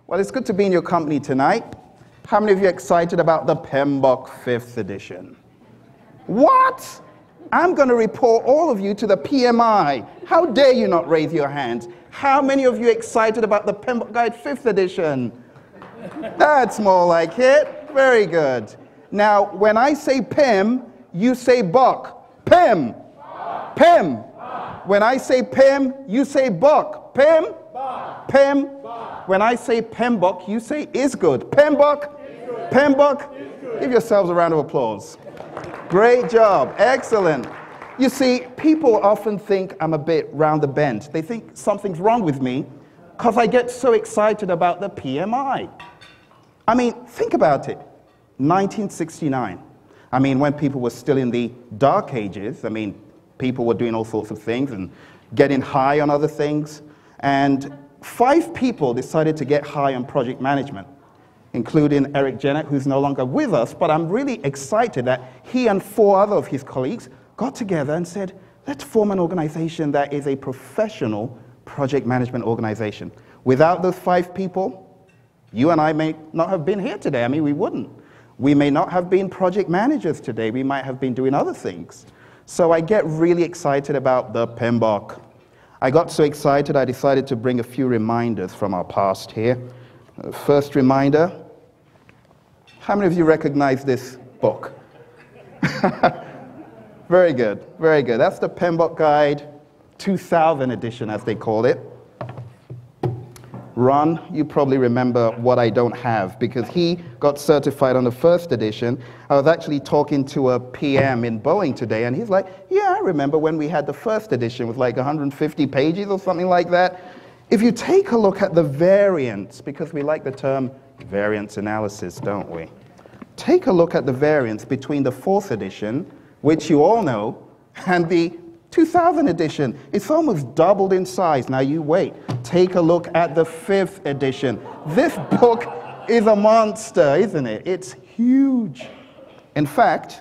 Well, it's good to be in your company tonight. How many of you are excited about the PMBOK 5th edition? What? I'm going to report all of you to the PMI. How dare you not raise your hands? How many of you are excited about the PMBOK Guide 5th edition? That's more like it. Very good. Now, when I say PIM, you say BOK. PIM. PIM. When I say PIM, you say BOK. PIM. PIM. When I say PMBOK, you say is good. PMBOK. PMBOK. Give yourselves a round of applause. Great job. Excellent. You see, people often think I'm a bit round the bend. They think something's wrong with me because I get so excited about the PMI. I mean, think about it. 1969. I mean, when people were still in the dark ages, I mean, people were doing all sorts of things and getting high on other things. And 5 people decided to get high on project management, including Eric Jennett, who's no longer with us, but I'm really excited that he and 4 other of his colleagues got together and said, let's form an organization that is a professional project management organization. Without those 5 people, you and I may not have been here today. I mean, we wouldn't. We may not have been project managers today. We might have been doing other things. So I get really excited about the PMBOK. I got so excited, I decided to bring a few reminders from our past here. First reminder, how many of you recognize this book? Very good, very good. That's the PMBOK Guide 2000 edition, as they call it. Ron, you probably remember what I don't have, because he got certified on the first edition. I was actually talking to a PM in Boeing today, and he's like, yeah, I remember when we had the first edition with like 150 pages or something like that. If you take a look at the variance, because we like the term variance analysis, don't we? Take a look at the variance between the 4th edition, which you all know, and the 2000 edition. It's almost doubled in size. Now you wait. Take a look at the 5th edition. This book is a monster, isn't it? It's huge. In fact,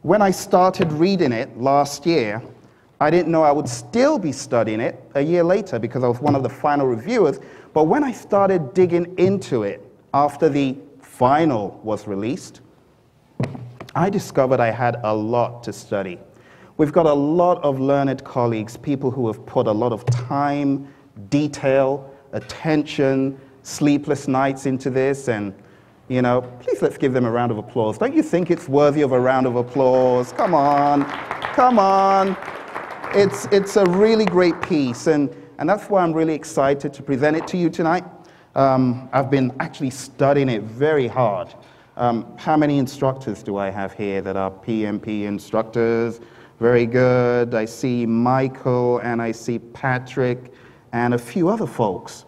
when I started reading it last year, I didn't know I would still be studying it a year later because I was one of the final reviewers. But when I started digging into it after the final was released, I discovered I had a lot to study. We've got a lot of learned colleagues, people who have put a lot of time, detail, attention, sleepless nights into this, and, you know, please let's give them a round of applause. Don't you think it's worthy of a round of applause? Come on, come on. It's a really great piece, and that's why I'm really excited to present it to you tonight. I've been actually studying it very hard. How many instructors do I have here that are PMP instructors? Very good. I see Michael and I see Patrick and a few other folks.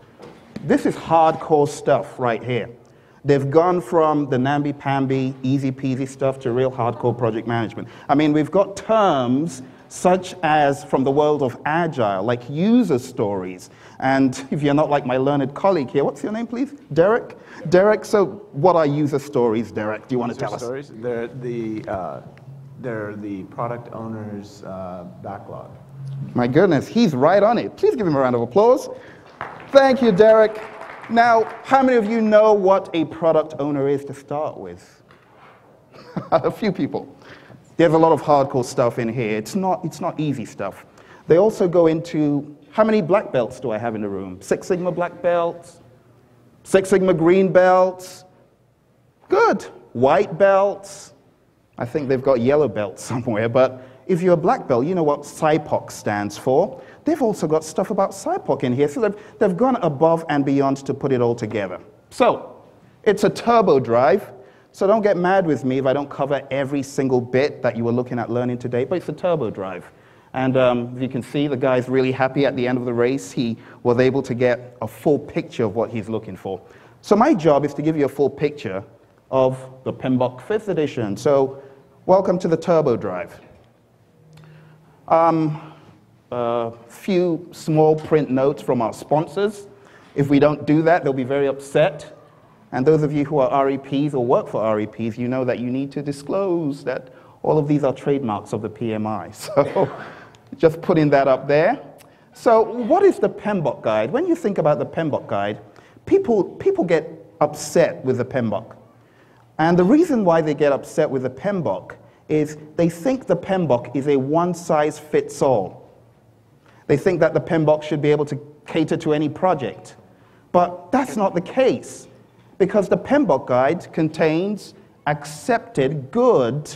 This is hardcore stuff right here. They've gone from the namby-pamby, easy-peasy stuff to real hardcore project management. I mean, we've got terms such as from the world of agile, like user stories. And if you're not like my learned colleague here, what's your name, please? Derek? Derek, so what are user stories, Derek? Do you want to tell us? User stories, they're the product owner's backlog. My goodness, he's right on it. Please give him a round of applause. Thank you, Derek. Now, how many of you know what a product owner is to start with? A few people. There's a lot of hardcore stuff in here. It's not easy stuff. They also go into, how many black belts do I have in the room? 6 Sigma black belts? 6 Sigma green belts? Good. White belts? I think they've got yellow belts somewhere, but if you're a black belt, you know what SIPOC stands for. They've also got stuff about SIPOC in here, so they've gone above and beyond to put it all together. So, it's a turbo drive, so don't get mad with me if I don't cover every single bit that you were looking at learning today, but it's a turbo drive. And as you can see, the guy's really happy at the end of the race. He was able to get a full picture of what he's looking for. So my job is to give you a full picture of the PMBOK 5th edition. So, welcome to the turbo drive. A few small print notes from our sponsors. If we don't do that, they'll be very upset. And those of you who are REPs or work for REPs, you know that you need to disclose that all of these are trademarks of the PMI. So just putting that up there. So what is the PMBOK Guide? When you think about the PMBOK Guide, people get upset with the PMBOK. And the reason why they get upset with the PMBOK is they think the PMBOK is a one-size-fits-all. They think that the PMBOK should be able to cater to any project. But that's not the case, because the PMBOK guide contains accepted good,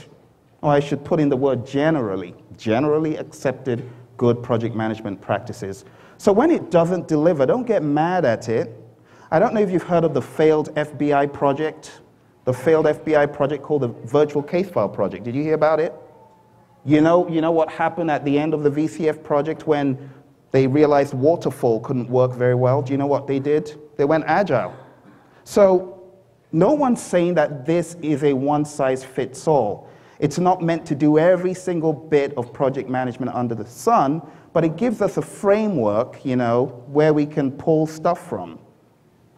or I should put in the word generally accepted good project management practices. So when it doesn't deliver, don't get mad at it. I don't know if you've heard of the failed FBI project, the failed FBI project called the Virtual Case File Project. Did you hear about it? You know what happened at the end of the VCF project when they realized waterfall couldn't work very well? Do you know what they did? They went agile. So no one's saying that this is a one-size-fits-all. It's not meant to do every single bit of project management under the sun, but it gives us a framework, where we can pull stuff from.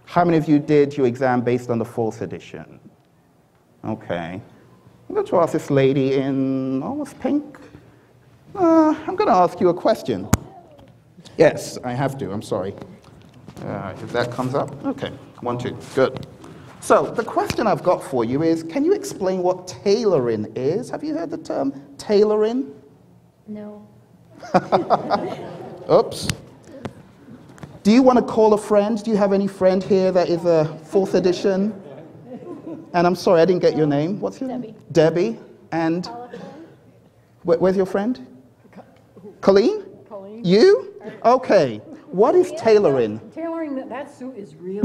How many of you did your exam based on the 4th edition? Okay. I'm going to ask this lady in almost pink. I'm going to ask you a question. Yes, I have to. I'm sorry. If that comes up. Okay. 1, 2. Good. So the question I've got for you is, can you explain what tailoring is? Have you heard the term tailoring? No. Oops. Do you want to call a friend? Do you have any friend here that is a 4th edition? And I'm sorry, I didn't get your name. What's your name? Debbie. And where's your friend? Colleen? Colleen. You? Okay. What is tailoring? Tailoring, that suit is really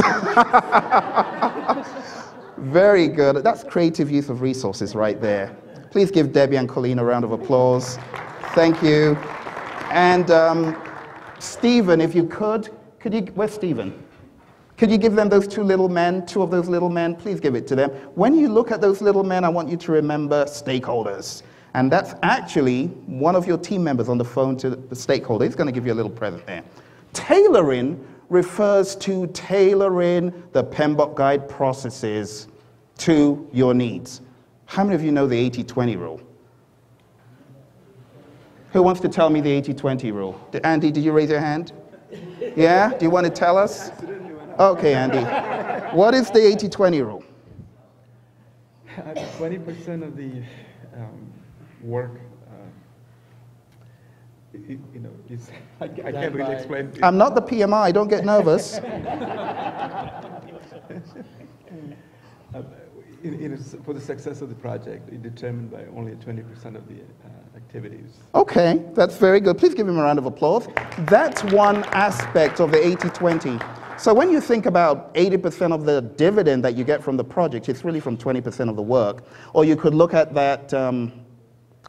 Very good. That's creative use of resources right there. Please give Debbie and Colleen a round of applause. Thank you. And Stephen, if you could you, where's Stephen? Could you give them those two of those little men? Please give it to them. When you look at those little men, I want you to remember stakeholders. And that's actually one of your team members on the phone to the stakeholder. He's going to give you a little present there. Tailoring refers to tailoring the PMBOK guide processes to your needs. How many of you know the 80-20 rule? Who wants to tell me the 80-20 rule? Andy, did you raise your hand? Yeah? Do you want to tell us? Okay, Andy. What is the 80-20 rule? 20% of the work, it's, I can't really explain. I'm not the PMI, don't get nervous. For the success of the project, it's determined by only 20% of the activities. Okay, that's very good. Please give him a round of applause. That's one aspect of the 80-20. So when you think about 80% of the dividend that you get from the project, it's really from 20% of the work. Or you could look at that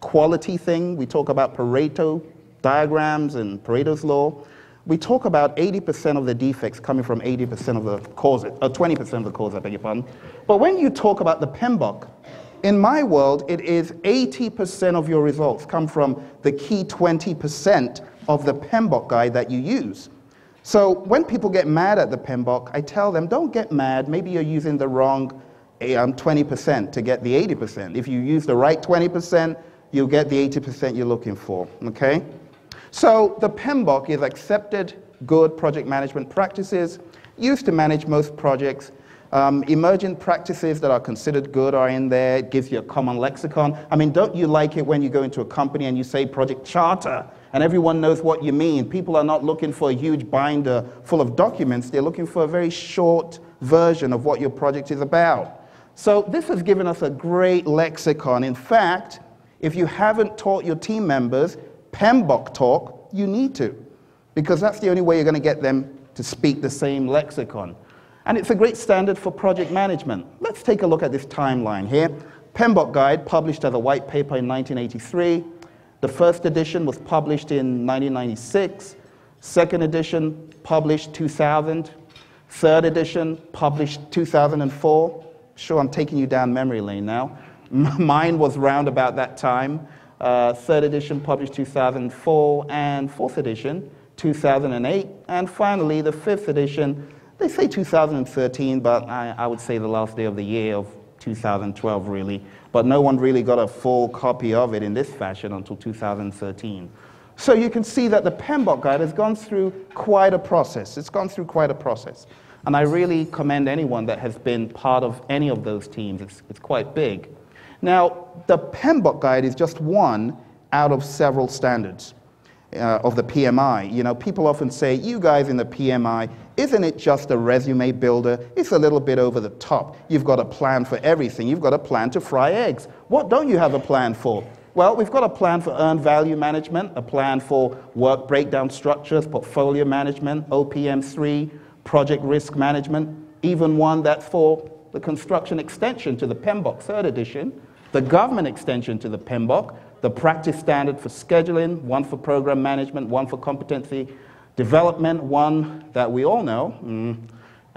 quality thing. We talk about Pareto diagrams and Pareto's law. We talk about 80% of the defects coming from 80% of the causes, or 20% of the cause, I beg your pardon. But when you talk about the PMBOK, in my world, it is 80% of your results come from the key 20% of the PMBOK guide that you use. So when people get mad at the PMBOK, I tell them, don't get mad. Maybe you're using the wrong 20% to get the 80%. If you use the right 20%, you'll get the 80% you're looking for, okay? So the PMBOK is accepted good project management practices used to manage most projects. Emergent practices that are considered good are in there. It gives you a common lexicon. I mean, don't you like it when you go into a company and you say project charter and everyone knows what you mean? People are not looking for a huge binder full of documents. They're looking for a very short version of what your project is about. So this has given us a great lexicon. In fact, if you haven't taught your team members PMBOK talk, you need to, because that's the only way you're going to get them to speak the same lexicon. And it's a great standard for project management. Let's take a look at this timeline here. PMBOK guide published as a white paper in 1983. The first edition was published in 1996. Second edition published 2000. Third edition published 2004. Sure, I'm taking you down memory lane now. Mine was round about that time. Third edition published 2004, and fourth edition 2008, and finally the fifth edition, they say 2013, but I would say the last day of the year of 2012 really, but no one really got a full copy of it in this fashion until 2013. So you can see that the PMBOK guide has gone through quite a process. It's gone through quite a process. And I really commend anyone that has been part of any of those teams. It's quite big. Now, the PMBOK guide is just one out of several standards of the PMI. You know, people often say, you guys in the PMI, isn't it just a resume builder? It's a little bit over the top. You've got a plan for everything. You've got a plan to fry eggs. What don't you have a plan for? Well, we've got a plan for earned value management, a plan for work breakdown structures, portfolio management, OPM3, project risk management, even one that's for the construction extension to the PMBOK 3rd edition, the government extension to the PMBOK, the practice standard for scheduling, one for program management, one for competency development, one that we all know,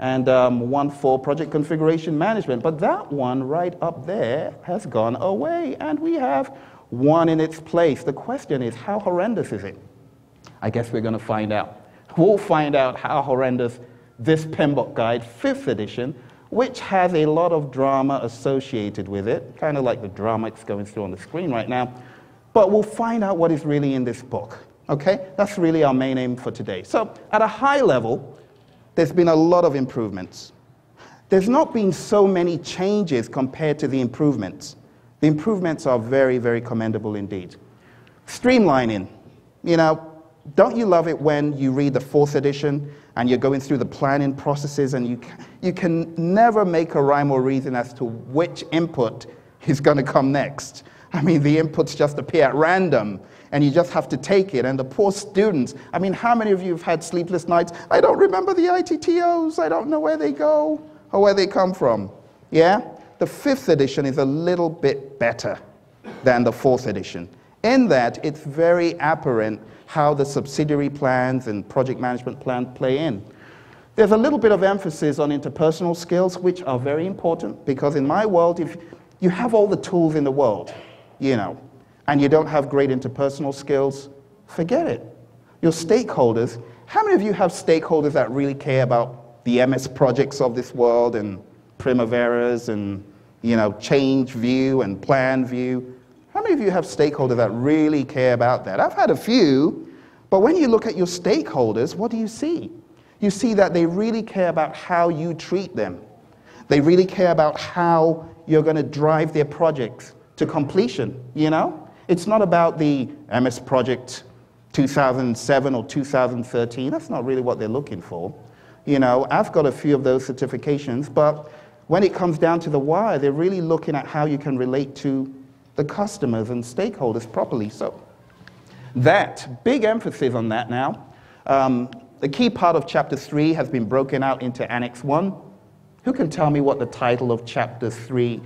and one for project configuration management. But that one right up there has gone away, and we have one in its place. The question is, how horrendous is it? I guess we're going to find out. We'll find out how horrendous this PMBOK guide, 5th edition, which has a lot of drama associated with it, kind of like the drama it's going through on the screen right now. But we'll find out what is really in this book, okay? That's really our main aim for today. So at a high level, there's been a lot of improvements. There's not been so many changes compared to the improvements. The improvements are very, very commendable indeed. Streamlining, you know, don't you love it when you read the 4th edition and you're going through the planning processes and you can never make a rhyme or reason as to which input is going to come next. I mean, the inputs just appear at random and you just have to take it. And the poor students, I mean, how many of you have had sleepless nights? I don't remember the ITTOs. I don't know where they go or where they come from. Yeah? The 5th edition is a little bit better than the 4th edition in that it's very apparent how the subsidiary plans and project management plan play in. There's a little bit of emphasis on interpersonal skills, which are very important, because in my world, if you have all the tools in the world, you know, and you don't have great interpersonal skills, forget it. Your stakeholders, how many of you have stakeholders that really care about the MS projects of this world and Primaveras and, you know, change view and plan view? How many of you have stakeholders that really care about that? I've had a few, but when you look at your stakeholders, what do you see? You see that they really care about how you treat them. They really care about how you're going to drive their projects to completion, you know? It's not about the MS project 2007 or 2013. That's not really what they're looking for. You know, I've got a few of those certifications, but when it comes down to the why, they're really looking at how you can relate to the customers and stakeholders properly. So that, big emphasis on that now. The key part of Chapter 3 has been broken out into Annex 1. Who can tell me what the title of Chapter 3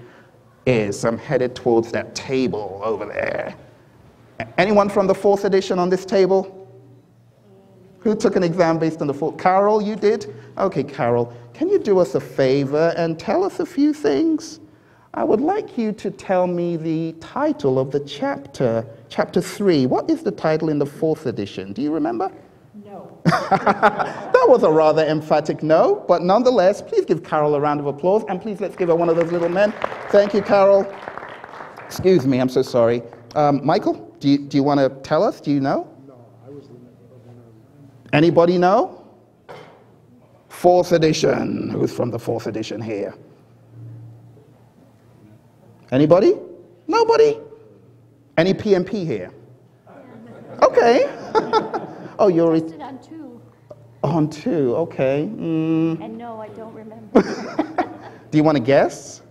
is? I'm headed towards that table over there. Anyone from the 4th edition on this table? Who took an exam based on the 4th? Carol, you did? Okay, Carol, can you do us a favor and tell us a few things? I would like you to tell me the title of the chapter, Chapter 3. What is the title in the 4th edition? Do you remember? No. That was a rather emphatic no, but nonetheless, please give Carol a round of applause, and please let's give her one of those little men. Thank you, Carol. Excuse me, I'm so sorry. Michael, do you want to tell us? Do you know? No, I was the Anybody know? 4th edition. Who's from the 4th edition here? Anybody? Nobody? Any PMP here? Okay. Oh, you're Tested on 2. on 2, okay. And no, I don't remember. Do you want to guess?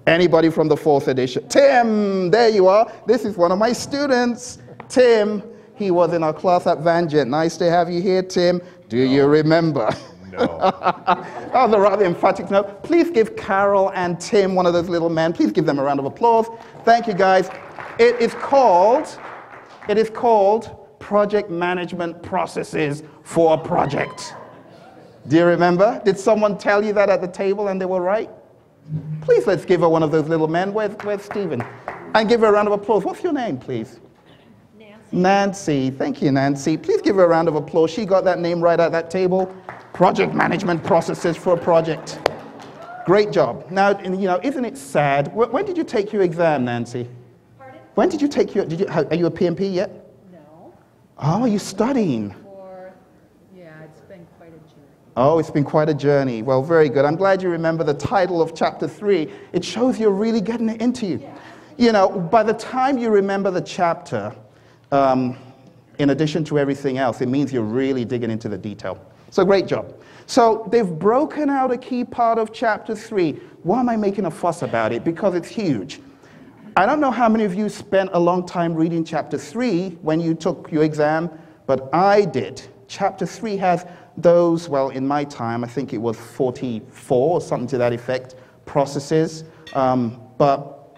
Anybody from the 4th edition? Tim, there you are. This is one of my students. Tim, he was in our class at Vanjet. Nice to have you here, Tim. Do you remember? No. That was a rather emphatic no. Please give Carol and Tim, one of those little men, please give them a round of applause. Thank you, guys. It is called Project Management Processes for a Project. Do you remember? Did someone tell you that at the table and they were right? Please let's give her one of those little men. Where's Stephen? And give her a round of applause. What's your name, please? Nancy. Nancy. Thank you, Nancy. Please give her a round of applause. She got that name right at that table. Project Management Processes for a Project. Great job. Now, you know, isn't it sad? When did you take your exam, Nancy? Pardon? When did you take your, are you a PMP yet? No, Oh, are you studying? yeah, it's been quite a journey. Oh, it's been quite a journey. Well, very good. I'm glad you remember the title of chapter 3. It shows you're really getting it into you. You know, by the time you remember the chapter, in addition to everything else, it means you're really digging into the detail. So great job. So they've broken out a key part of chapter 3. Why am I making a fuss about it? Because it's huge. I don't know how many of you spent a long time reading chapter 3 when you took your exam, but I did. Chapter 3 has those, well, in my time, I think it was 44 or something to that effect, processes. But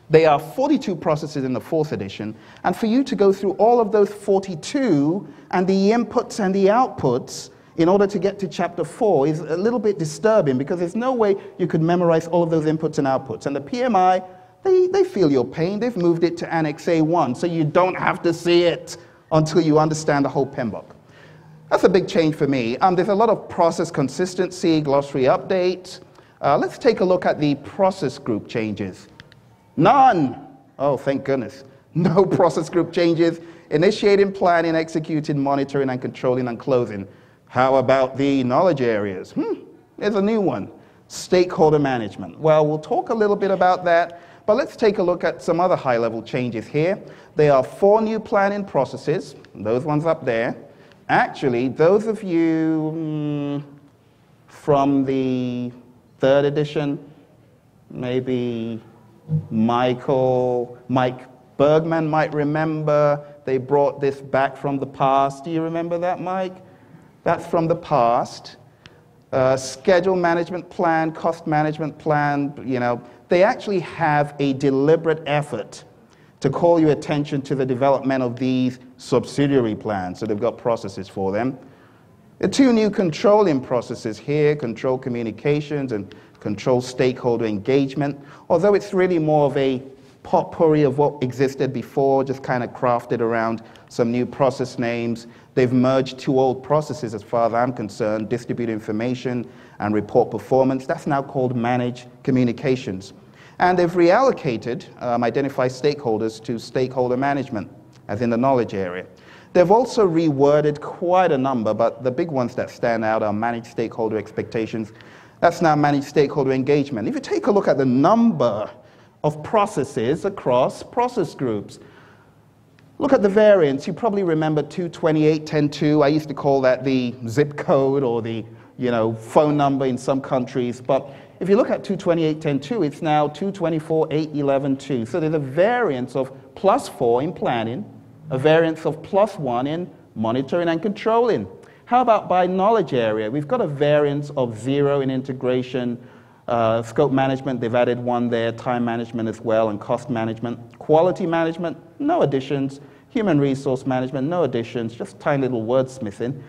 there are 42 processes in the 4th edition. And for you to go through all of those 42 and the inputs and the outputs in order to get to chapter 4 is a little bit disturbing because there's no way you could memorize all of those inputs and outputs. And the PMI, they feel your pain. They've moved it to Annex A1, so you don't have to see it until you understand the whole PMBOK. That's a big change for me. There's a lot of process consistency, glossary updates. Let's take a look at the process group changes. None. Oh, thank goodness. No process group changes. Initiating, planning, executing, monitoring, and controlling and closing. How about the knowledge areas? There's a new one. Stakeholder management. Well, we'll talk a little bit about that, but let's take a look at some other high-level changes here. There are 4 new planning processes. Those ones up there. Actually, those of you from the 3rd edition, maybe Mike Bergman might remember, they brought this back from the past. Do you remember that, Mike? That's from the past. Schedule management plan, cost management plan, you know, they actually have a deliberate effort to call your attention to the development of these subsidiary plans. So they've got processes for them. There are 2 new controlling processes here, control communications and control stakeholder engagement, although it's really more of a potpourri of what existed before, just kind of crafted around some new process names. They've merged 2 old processes as far as I'm concerned, distribute information and report performance. That's now called manage communications. And they've reallocated identify stakeholders to stakeholder management, as in the knowledge area. They've also reworded quite a number, but the big ones that stand out are managed stakeholder expectations. That's now managed stakeholder engagement. If you take a look at the number of processes across process groups, look at the variants. You probably remember 228.10.2. I used to call that the zip code or the phone number in some countries. But if you look at 228.10.2, it's now 224.8.11.2. So there's a variance of +4 in planning, a variance of +1 in monitoring and controlling. How about by knowledge area? We've got a variance of 0 in integration, scope management, they've added 1 there, time management as well, and cost management. Quality management, no additions. Human resource management, no additions, just tiny little wordsmithing.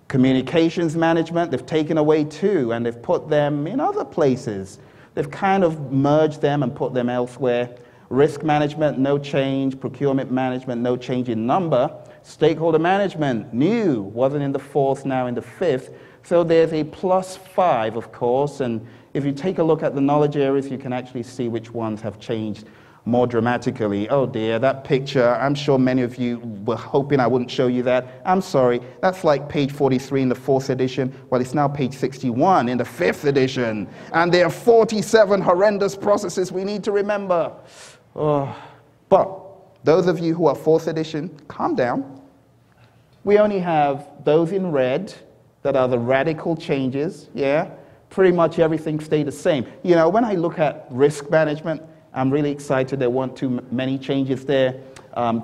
Communications management, they've taken away 2, and they've put them in other places. They've kind of merged them and put them elsewhere. Risk management, no change. Procurement management, no change in number. Stakeholder management, new, wasn't in the 4th, now in the 5th. So there's a +5, of course, and if you take a look at the knowledge areas, you can actually see which ones have changed more dramatically. Oh dear, that picture, I'm sure many of you were hoping I wouldn't show you that. I'm sorry, that's like page 43 in the 4th edition. Well, it's now page 61 in the 5th edition. And there are 47 horrendous processes we need to remember. Oh. But those of you who are 4th edition, calm down. We only have those in red that are the radical changes, yeah? Pretty much everything stayed the same. You know, when I look at risk management, I'm really excited. There weren't too many changes there.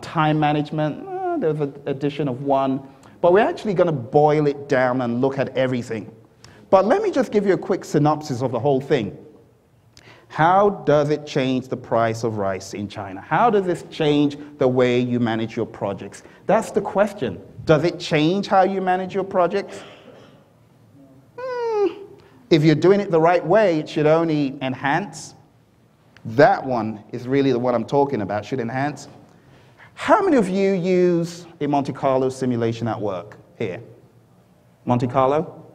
Time management, there's an addition of 1. But we're actually going to boil it down and look at everything. But let me just give you a quick synopsis of the whole thing. How does it change the price of rice in China? How does this change the way you manage your projects? That's the question. Does it change how you manage your projects? If you're doing it the right way, it should only enhance. That one is really the one I'm talking about, should enhance. How many of you use a Monte Carlo simulation at work here? Monte Carlo?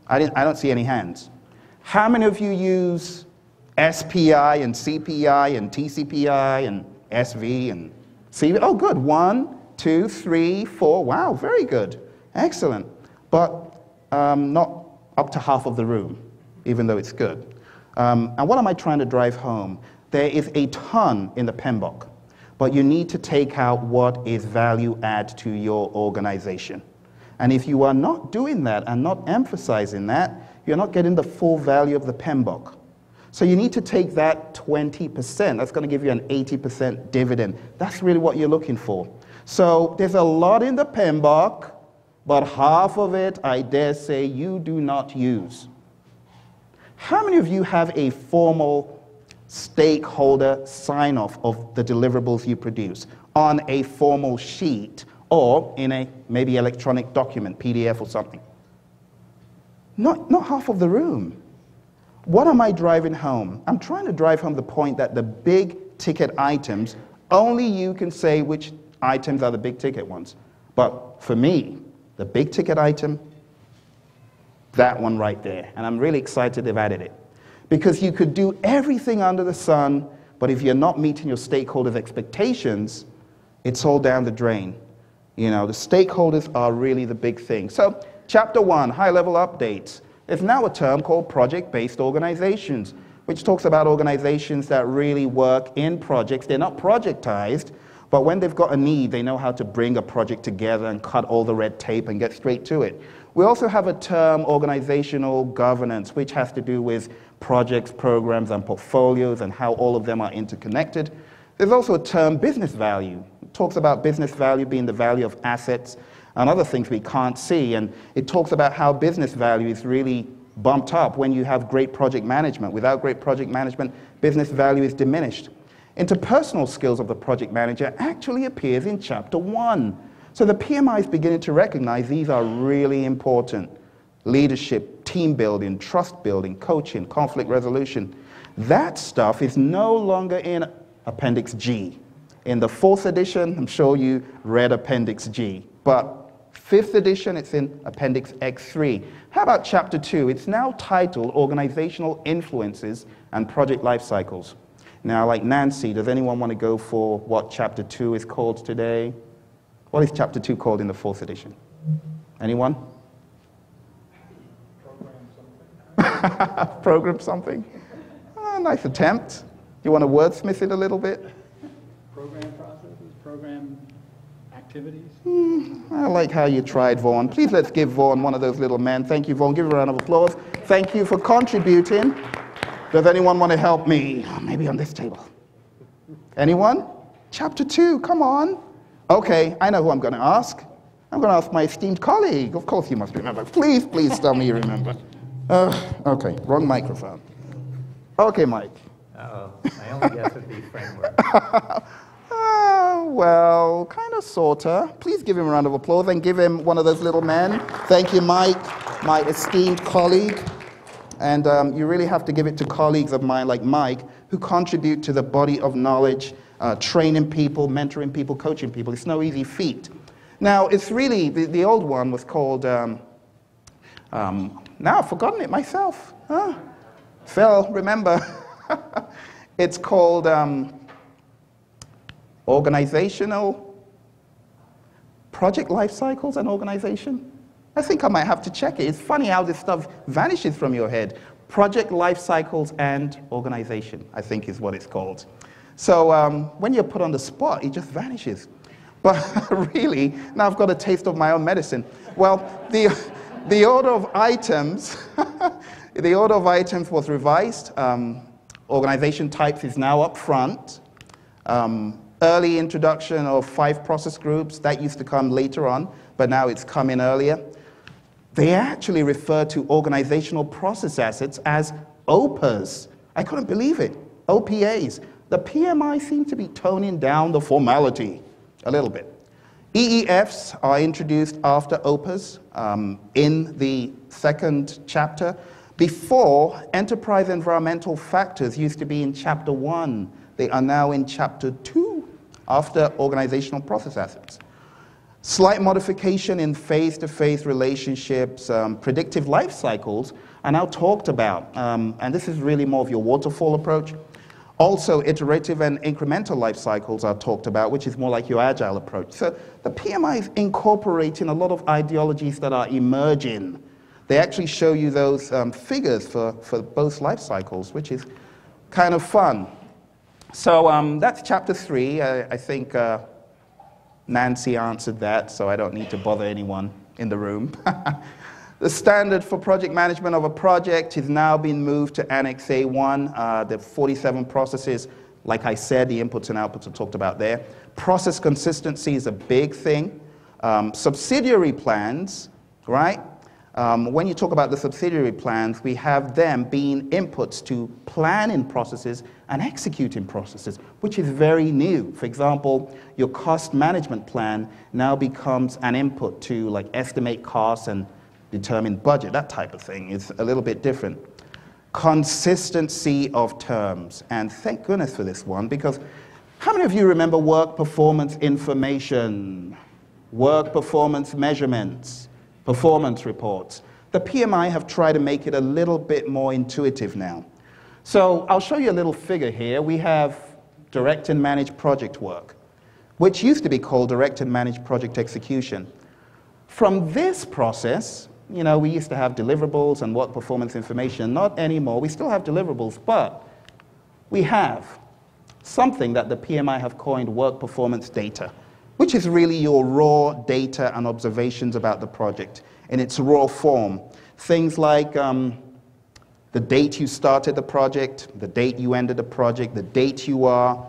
I don't see any hands. How many of you use SPI and CPI and TCPI and SV and CV? Oh, good. 1, 2, 3, 4. Wow, very good. Excellent. But not up to half of the room, even though it's good. And what am I trying to drive home? There is a ton in the PMBOK, but you need to take out what is value add to your organization. And if you are not doing that and not emphasizing that, you're not getting the full value of the PMBOK. So you need to take that 20%. That's going to give you an 80% dividend. That's really what you're looking for. So there's a lot in the PMBOK, but half of it, I dare say, you do not use. How many of you have a formal stakeholder sign-off of the deliverables you produce on a formal sheet or in a maybe electronic document, PDF or something? Not half of the room. What am I driving home? I'm trying to drive home the point that the big ticket items, only you can say which items are the big ticket ones. But for me, the big ticket item, that one right there. And I'm really excited they've added it. Because you could do everything under the sun, but if you're not meeting your stakeholders' expectations, it's all down the drain. You know, the stakeholders are really the big thing. So, Chapter 1, high-level updates. There's now a term called project-based organizations, which talks about organizations that really work in projects. They're not projectized, but when they've got a need, they know how to bring a project together and cut all the red tape and get straight to it. We also have a term, organizational governance, which has to do with projects, programs, and portfolios and how all of them are interconnected. There's also a term, business value. It talks about business value being the value of assets and other things we can't see. And it talks about how business value is really bumped up when you have great project management. Without great project management, business value is diminished. Interpersonal skills of the project manager actually appears in Chapter 1. So the PMI is beginning to recognize these are really important. Leadership, team building, trust building, coaching, conflict resolution. That stuff is no longer in Appendix G. In the 4th edition, I'm sure you read Appendix G. But 5th edition, it's in Appendix X3. How about Chapter 2? It's now titled Organizational Influences and Project Life Cycles. Now, like Nancy, does anyone want to go for what Chapter 2 is called today? What is Chapter 2 called in the 4th edition? Anyone? Program something. Program something? Nice attempt. You want to wordsmith it a little bit? Program processes, program activities. I like how you tried, Vaughn. Please let's give Vaughn one of those little men. Thank you, Vaughn. Give a round of applause. Thank you for contributing. Does anyone want to help me? Maybe on this table. Anyone? Chapter 2, come on. Okay, I know who I'm going to ask. I'm going to ask my esteemed colleague. Of course you must remember. Please, please tell me you remember. Okay, wrong microphone. Okay, Mike. Uh-oh, my only guess would be framework. Well, kind of, sort of. Please give him a round of applause and give him one of those little men. Thank you, Mike, my esteemed colleague. And you really have to give it to colleagues of mine like Mike who contribute to the body of knowledge, training people, mentoring people, coaching people. It's no easy feat. Now, it's really, the old one was called, now I've forgotten it myself. Phill, remember? It's called Organizational Project Life Cycles and Organization. I think I might have to check it. It's funny how this stuff vanishes from your head. Project Life Cycles and Organization, I think is what it's called. So when you're put on the spot, it just vanishes. But really, now I've got a taste of my own medicine. Well, the order of items, the order of items was revised. Organization types is now up front. Early introduction of 5 process groups, that used to come later on, but now it's coming earlier. They actually refer to organizational process assets as OPAs. I couldn't believe it, OPAs. The PMI seemed to be toning down the formality a little bit. EEFs are introduced after OPAs in the 2nd chapter. Before, enterprise environmental factors used to be in Chapter 1. They are now in Chapter 2 after organizational process assets. Slight modification in face-to-face relationships, predictive life cycles are now talked about. And this is really more of your waterfall approach. Also, iterative and incremental life cycles are talked about, which is more like your agile approach. So the PMI is incorporating a lot of ideologies that are emerging. they actually show you those figures for both life cycles, which is kind of fun. So that's chapter 3. I think Nancy answered that, so I don't need to bother anyone in the room. The standard for project management of a project is now being moved to Annex A1. The 47 processes, like I said, the inputs and outputs are talked about there. Process consistency is a big thing. Subsidiary plans, right? When you talk about the subsidiary plans, we have them being inputs to planning processes and executing processes, which is very new. For example, your cost management plan now becomes an input to like estimate costs and determine budget, that type of thing. It's a little bit different. Consistency of terms, and thank goodness for this one, because how many of you remember work performance information, work performance measurements, performance reports? The PMI have tried to make it a little bit more intuitive now. So I'll show you a little figure here. We have direct and managed project work, which used to be called direct and managed project execution. From this process, you know, we used to have deliverables and work performance information. Not anymore. We still have deliverables, but we have something that the PMI have coined work performance data, which is really your raw data and observations about the project in its raw form. Things like the date you started the project, the date you ended the project, the date you are,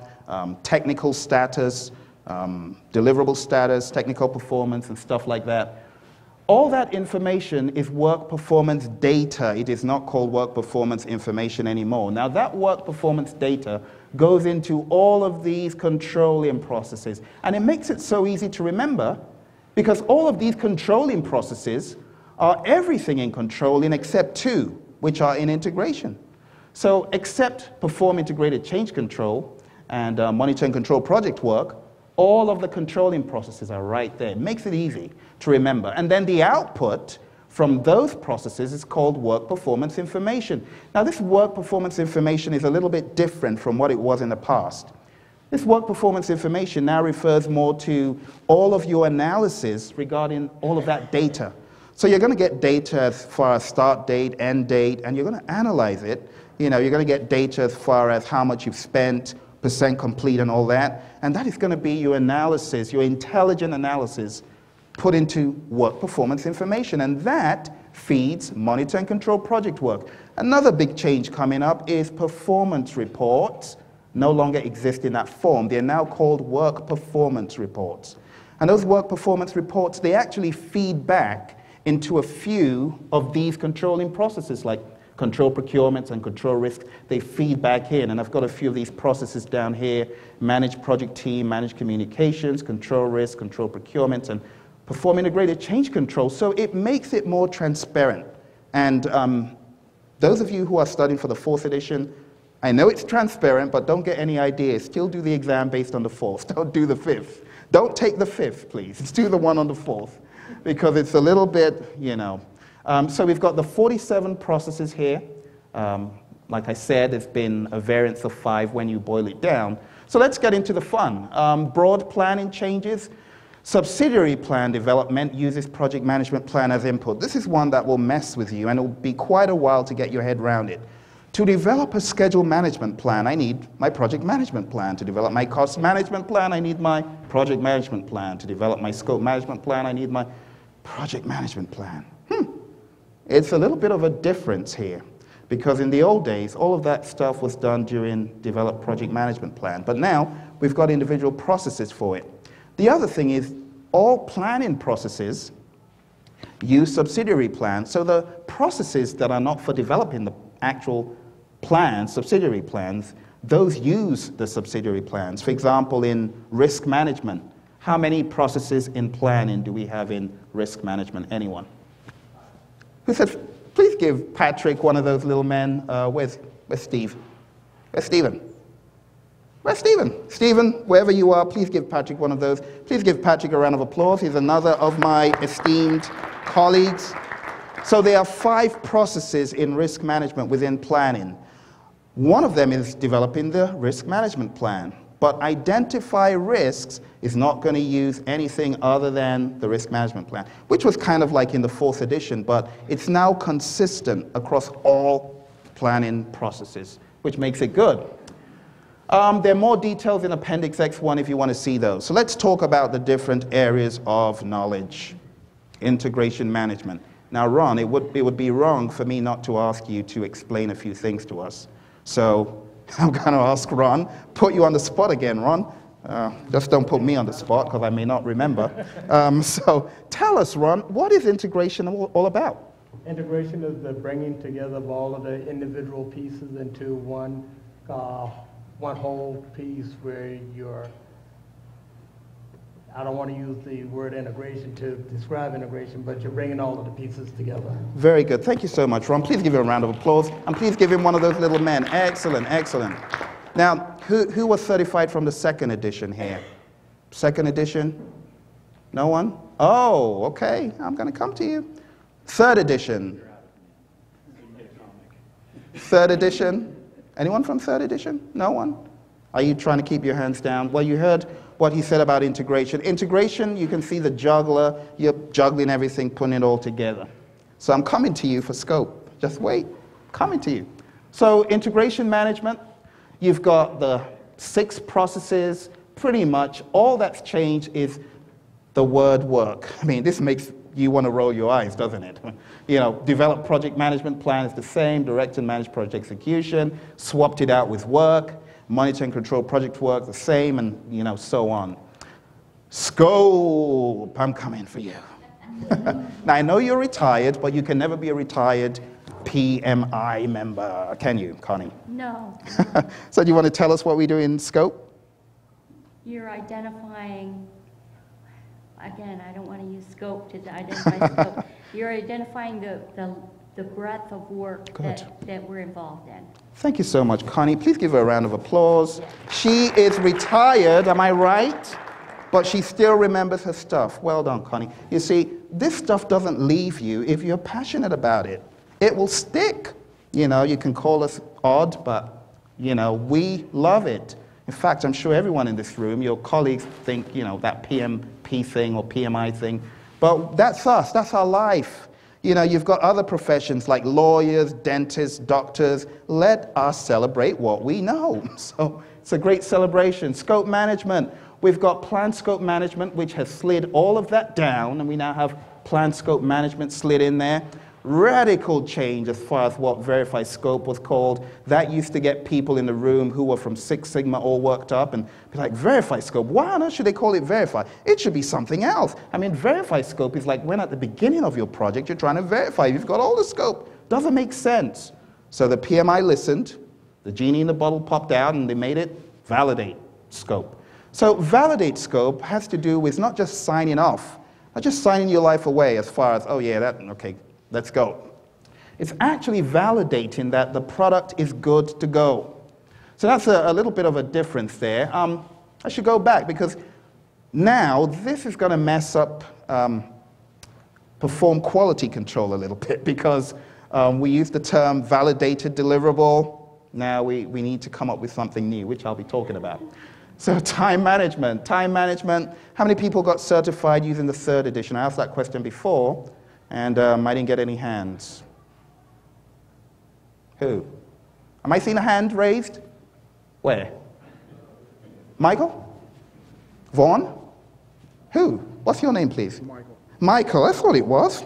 technical status, deliverable status, technical performance, and stuff like that. All that information is work performance data. It is not called work performance information anymore. Now that work performance data goes into all of these controlling processes. And it makes it so easy to remember because all of these controlling processes are everything in controlling except 2, which are in integration. So except perform integrated change control and monitor and control project work, all of the controlling processes are right there. It makes it easy to remember. And then the output from those processes is called work performance information. Now this work performance information is a little bit different from what it was in the past. This work performance information now refers more to all of your analysis regarding all of that data. So you're going to get data as far as start date, end date, and you're going to analyze it. You know, you're going to get data as far as how much you've spent, % complete and all that. And that is going to be your analysis, your intelligent analysis put into work performance information. And that feeds monitor and control project work. Another big change coming up is performance reports no longer exist in that form. They're now called work performance reports. And those work performance reports, they actually feed back into a few of these controlling processes like control procurements and control risk. They feed back in, and I've got a few of these processes down here: manage project team, manage communications, control risk, control procurement, and perform integrated change control. So it makes it more transparent. And those of you who are studying for the 4th edition, I know it's transparent, but don't get any ideas. Still do the exam based on the 4th. Don't do the 5th. Don't take the 5th, please. Just do the one on the 4th, because it's a little bit, you know. So we've got the 47 processes here. Like I said, it's been a variance of 5 when you boil it down. So let's get into the fun. Broad planning changes. Subsidiary plan development uses project management plan as input. This is one that will mess with you, and it will be quite a while to get your head around it. To develop a schedule management plan, I need my project management plan. To develop my cost management plan, I need my project management plan. To develop my scope management plan, I need my project management plan. It's a little bit of a difference here, because in the old days, all of that stuff was done during develop project management plan. But now, we've got individual processes for it. The other thing is, all planning processes use subsidiary plans. So the processes that are not for developing the actual plans, subsidiary plans, those use the subsidiary plans. For example, in risk management, how many processes in planning do we have in risk management? Anyone? Who said, please give Patrick one of those little men. Where's Steve? Where's Stephen? Where's Stephen? Stephen, wherever you are, please give Patrick one of those. Please give Patrick a round of applause. He's another of my esteemed colleagues. So there are 5 processes in risk management within planning. One of them is developing the risk management plan. But identify risks is not going to use anything other than the risk management plan, which was kind of like in the 4th edition, but it's now consistent across all planning processes, which makes it good. There are more details in Appendix X1 if you want to see those. So let's talk about the different areas of knowledge. Integration management. Now, Ron, it would be wrong for me not to ask you to explain a few things to us. So I'm going to ask Ron, put you on the spot again, Ron. Just don't put me on the spot because I may not remember. So tell us, Ron, what is integration all about? Integration is the bringing together of all of the individual pieces into one whole piece where you're, I don't want to use the word integration to describe integration, but you're bringing all of the pieces together. Very good. Thank you so much, Ron. Please give him a round of applause, and please give him one of those little men. Excellent, excellent. Now, who was certified from the 2nd edition here? 2nd edition? No one? Oh, okay. I'm going to come to you. 3rd edition? 3rd edition? Anyone from 3rd edition? No one? Are you trying to keep your hands down? Well, you heard what he said about integration. Integration, you can see the juggler. You're juggling everything, putting it all together. So I'm coming to you for scope. Just wait. Coming to you. So integration management, you've got the 6 processes. Pretty much all that's changed is the word work. I mean, this makes you want to roll your eyes, doesn't it? You know, develop project management plan is the same. Direct and manage project execution. Swapped it out with work. Monitor and control project work, the same, and you know, so on. Scope, I'm coming for you. Now, I know you're retired, but you can never be a retired PMI member, can you, Connie? No. So do you want to tell us what we do in scope? You're identifying, again, I don't want to use scope to identify scope. You're identifying the breadth of work that we're involved in. Thank you so much, Connie. Please give her a round of applause. She is retired, am I right? But she still remembers her stuff. Well done, Connie. You see, this stuff doesn't leave you if you're passionate about it. It will stick. You know, you can call us odd, but, you know, we love it. In fact, I'm sure everyone in this room, your colleagues think, you know, that PMP thing or PMI thing. But that's us. That's our life. You know, you've got other professions like lawyers, dentists, doctors. Let us celebrate what we know. So it's a great celebration. Scope management. We've got plan scope management, which has slid all of that down, and we now have plan scope management slid in there. Radical change as far as what verify scope was called. That used to get people in the room who were from Six Sigma all worked up and be like, verify scope? Why on earth should they call it verify? It should be something else. I mean, verify scope is like when at the beginning of your project you're trying to verify. You've got all the scope. Doesn't make sense. So the PMI listened, the genie in the bottle popped out, and they made it validate scope. So validate scope has to do with not just signing off, not just signing your life away as far as, oh yeah, okay, let's go. It's actually validating that the product is good to go. So that's a little bit of a difference there. I should go back because now this is going to mess up perform quality control a little bit because we use the term validated deliverable. Now we need to come up with something new, which I'll be talking about. So time management. Time management. How many people got certified using the 3rd edition? I asked that question before, and I didn't get any hands. Who? Am I seeing a hand raised? Where? Michael? Vaughn? Who? What's your name, please? Michael. Michael, that's what it was.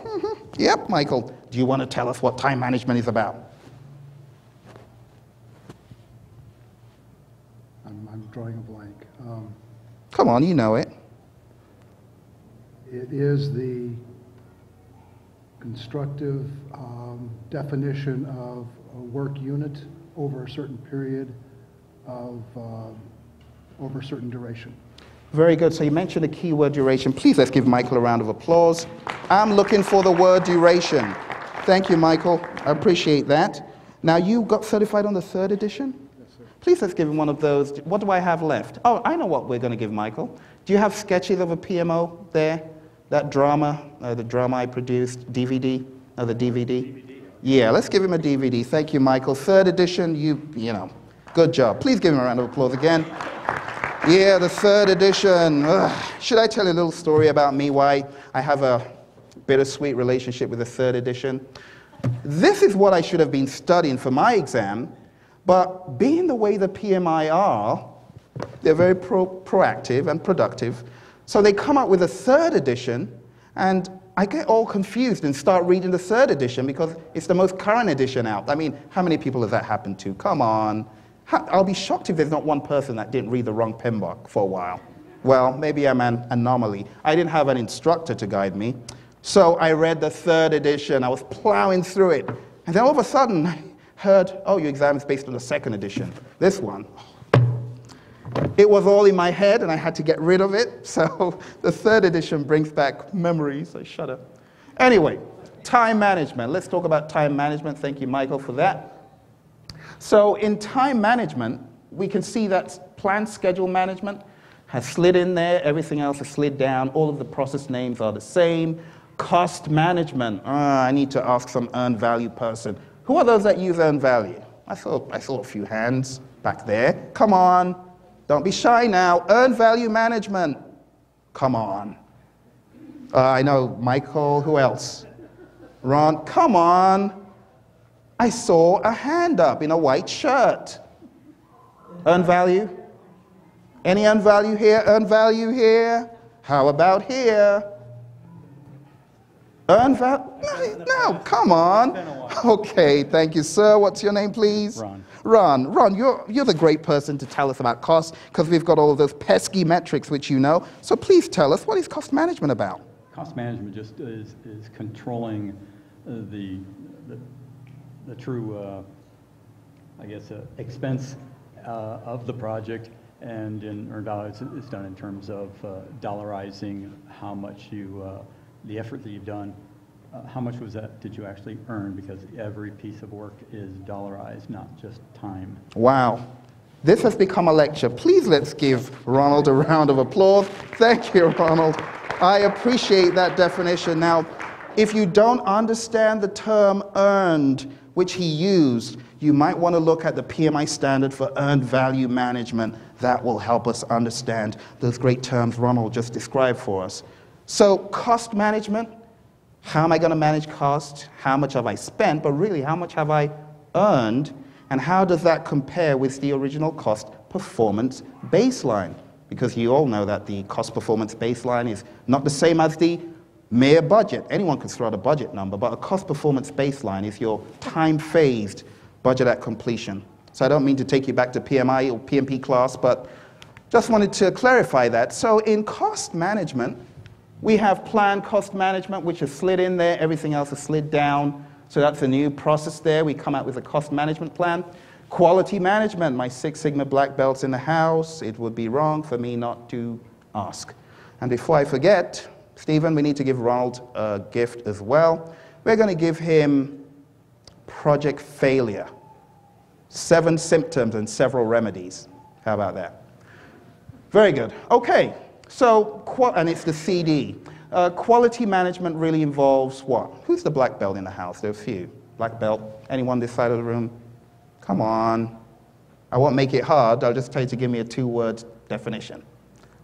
Yep, Michael. Do you want to tell us what time management is about? I'm drawing a blank. Come on, you know it. It is the constructive definition of a work unit over a certain period of, over a certain duration. Very good. So you mentioned the keyword duration. Please let's give Michael a round of applause. I'm looking for the word duration. Thank you, Michael. I appreciate that. Now, you got certified on the 3rd edition? Yes, sir. Please let's give him one of those. What do I have left? Oh, I know what we're going to give Michael. Do you have sketches of a PMO there? That drama, the drama I produced, DVD? No, the DVD? DVD. Yeah, let's give him a DVD. Thank you, Michael. 3rd edition, you know, good job. Please give him a round of applause again. Yeah, the third edition. Ugh. Should I tell you a little story about me, why I have a bittersweet relationship with the third edition? This is what I should have been studying for my exam, but being the way the PMI are, they're very proactive and productive. So they come up with a third edition, and I get all confused and start reading the third edition because it's the most current edition out. I mean, how many people has that happened to? Come on. I'll be shocked if there's not one person that didn't read the wrong PMBOK for a while. Well, maybe I'm an anomaly. I didn't have an instructor to guide me. So I read the third edition. I was plowing through it. And then all of a sudden, I heard, oh, your exam is based on the second edition. This one. It was all in my head, and I had to get rid of it. So the third edition brings back memories. I shut up. Anyway, time management. Let's talk about time management. Thank you, Michael, for that. So in time management, we can see that plan schedule management has slid in there. Everything else has slid down. All of the process names are the same. Cost management. I need to ask some earned value person. Who are those that use earned value? I saw a few hands back there. Come on. Don't be shy now. Earned value management. Come on. I know Michael. Who else? Ron. Come on. I saw a hand up in a white shirt. Earned value? Any earned value here? Earned value here? How about here? Earned value? No, come on. Okay, thank you, sir. What's your name, please? Ron. Ron, you're the great person to tell us about costs because we've got all of those pesky metrics which you know. So please tell us, what is cost management about? Cost management just is controlling the true, I guess, expense of the project, and in earned value, it's done in terms of dollarizing how much the effort that you've done, how much did you actually earn, because every piece of work is dollarized, not just time. Wow. This has become a lecture. Please let's give Ronald a round of applause. Thank you, Ronald. I appreciate that definition. Now, if you don't understand the term earned, which he used, you might want to look at the PMI standard for earned value management. That will help us understand those great terms Ronald just described for us. So cost management, how am I going to manage cost? How much have I spent? But really, how much have I earned? And how does that compare with the original cost performance baseline? Because you all know that the cost performance baseline is not the same as the mere budget. Anyone can throw out a budget number, but a cost performance baseline is your time-phased budget at completion. So I don't mean to take you back to PMI or PMP class, but just wanted to clarify that. So in cost management, we have planned cost management, which is slid in there. Everything else is slid down. So that's a new process there. We come out with a cost management plan. Quality management, my Six Sigma black belts in the house. It would be wrong for me not to ask. And before I forget, Stephen, we need to give Ronald a gift as well. We're going to give him project failure. 7 symptoms and several remedies. How about that? Very good. Okay, so, and it's the CD. Quality management really involves what? Who's the black belt in the house? There are a few. Black belt. Anyone this side of the room? Come on. I won't make it hard. I'll just tell you to give me a 2-word definition.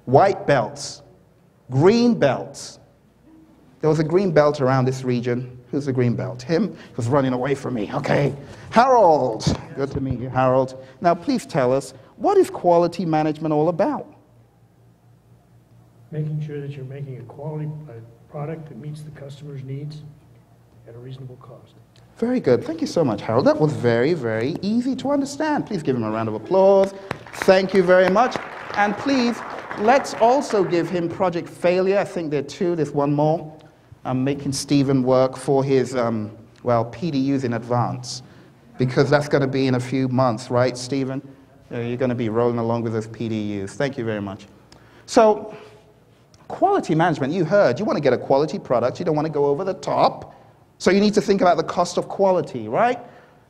White belts. Green belts. There was a green belt around this region. Who's the green belt? Him? He was running away from me. Okay. Harold. Good to meet you, Harold. Now, please tell us, what is quality management all about? Making sure that you're making a quality product that meets the customer's needs at a reasonable cost. Very good. Thank you so much, Harold. That was very, very easy to understand. Please give him a round of applause. Thank you very much. And please, let's also give him project failure. I think there are 2. There's one more. I'm making Stephen work for his, PDUs in advance, because that's going to be in a few months, right, Stephen? You're going to be rolling along with those PDUs. Thank you very much. So, quality management, you heard, you want to get a quality product, you don't want to go over the top, so you need to think about the cost of quality, right?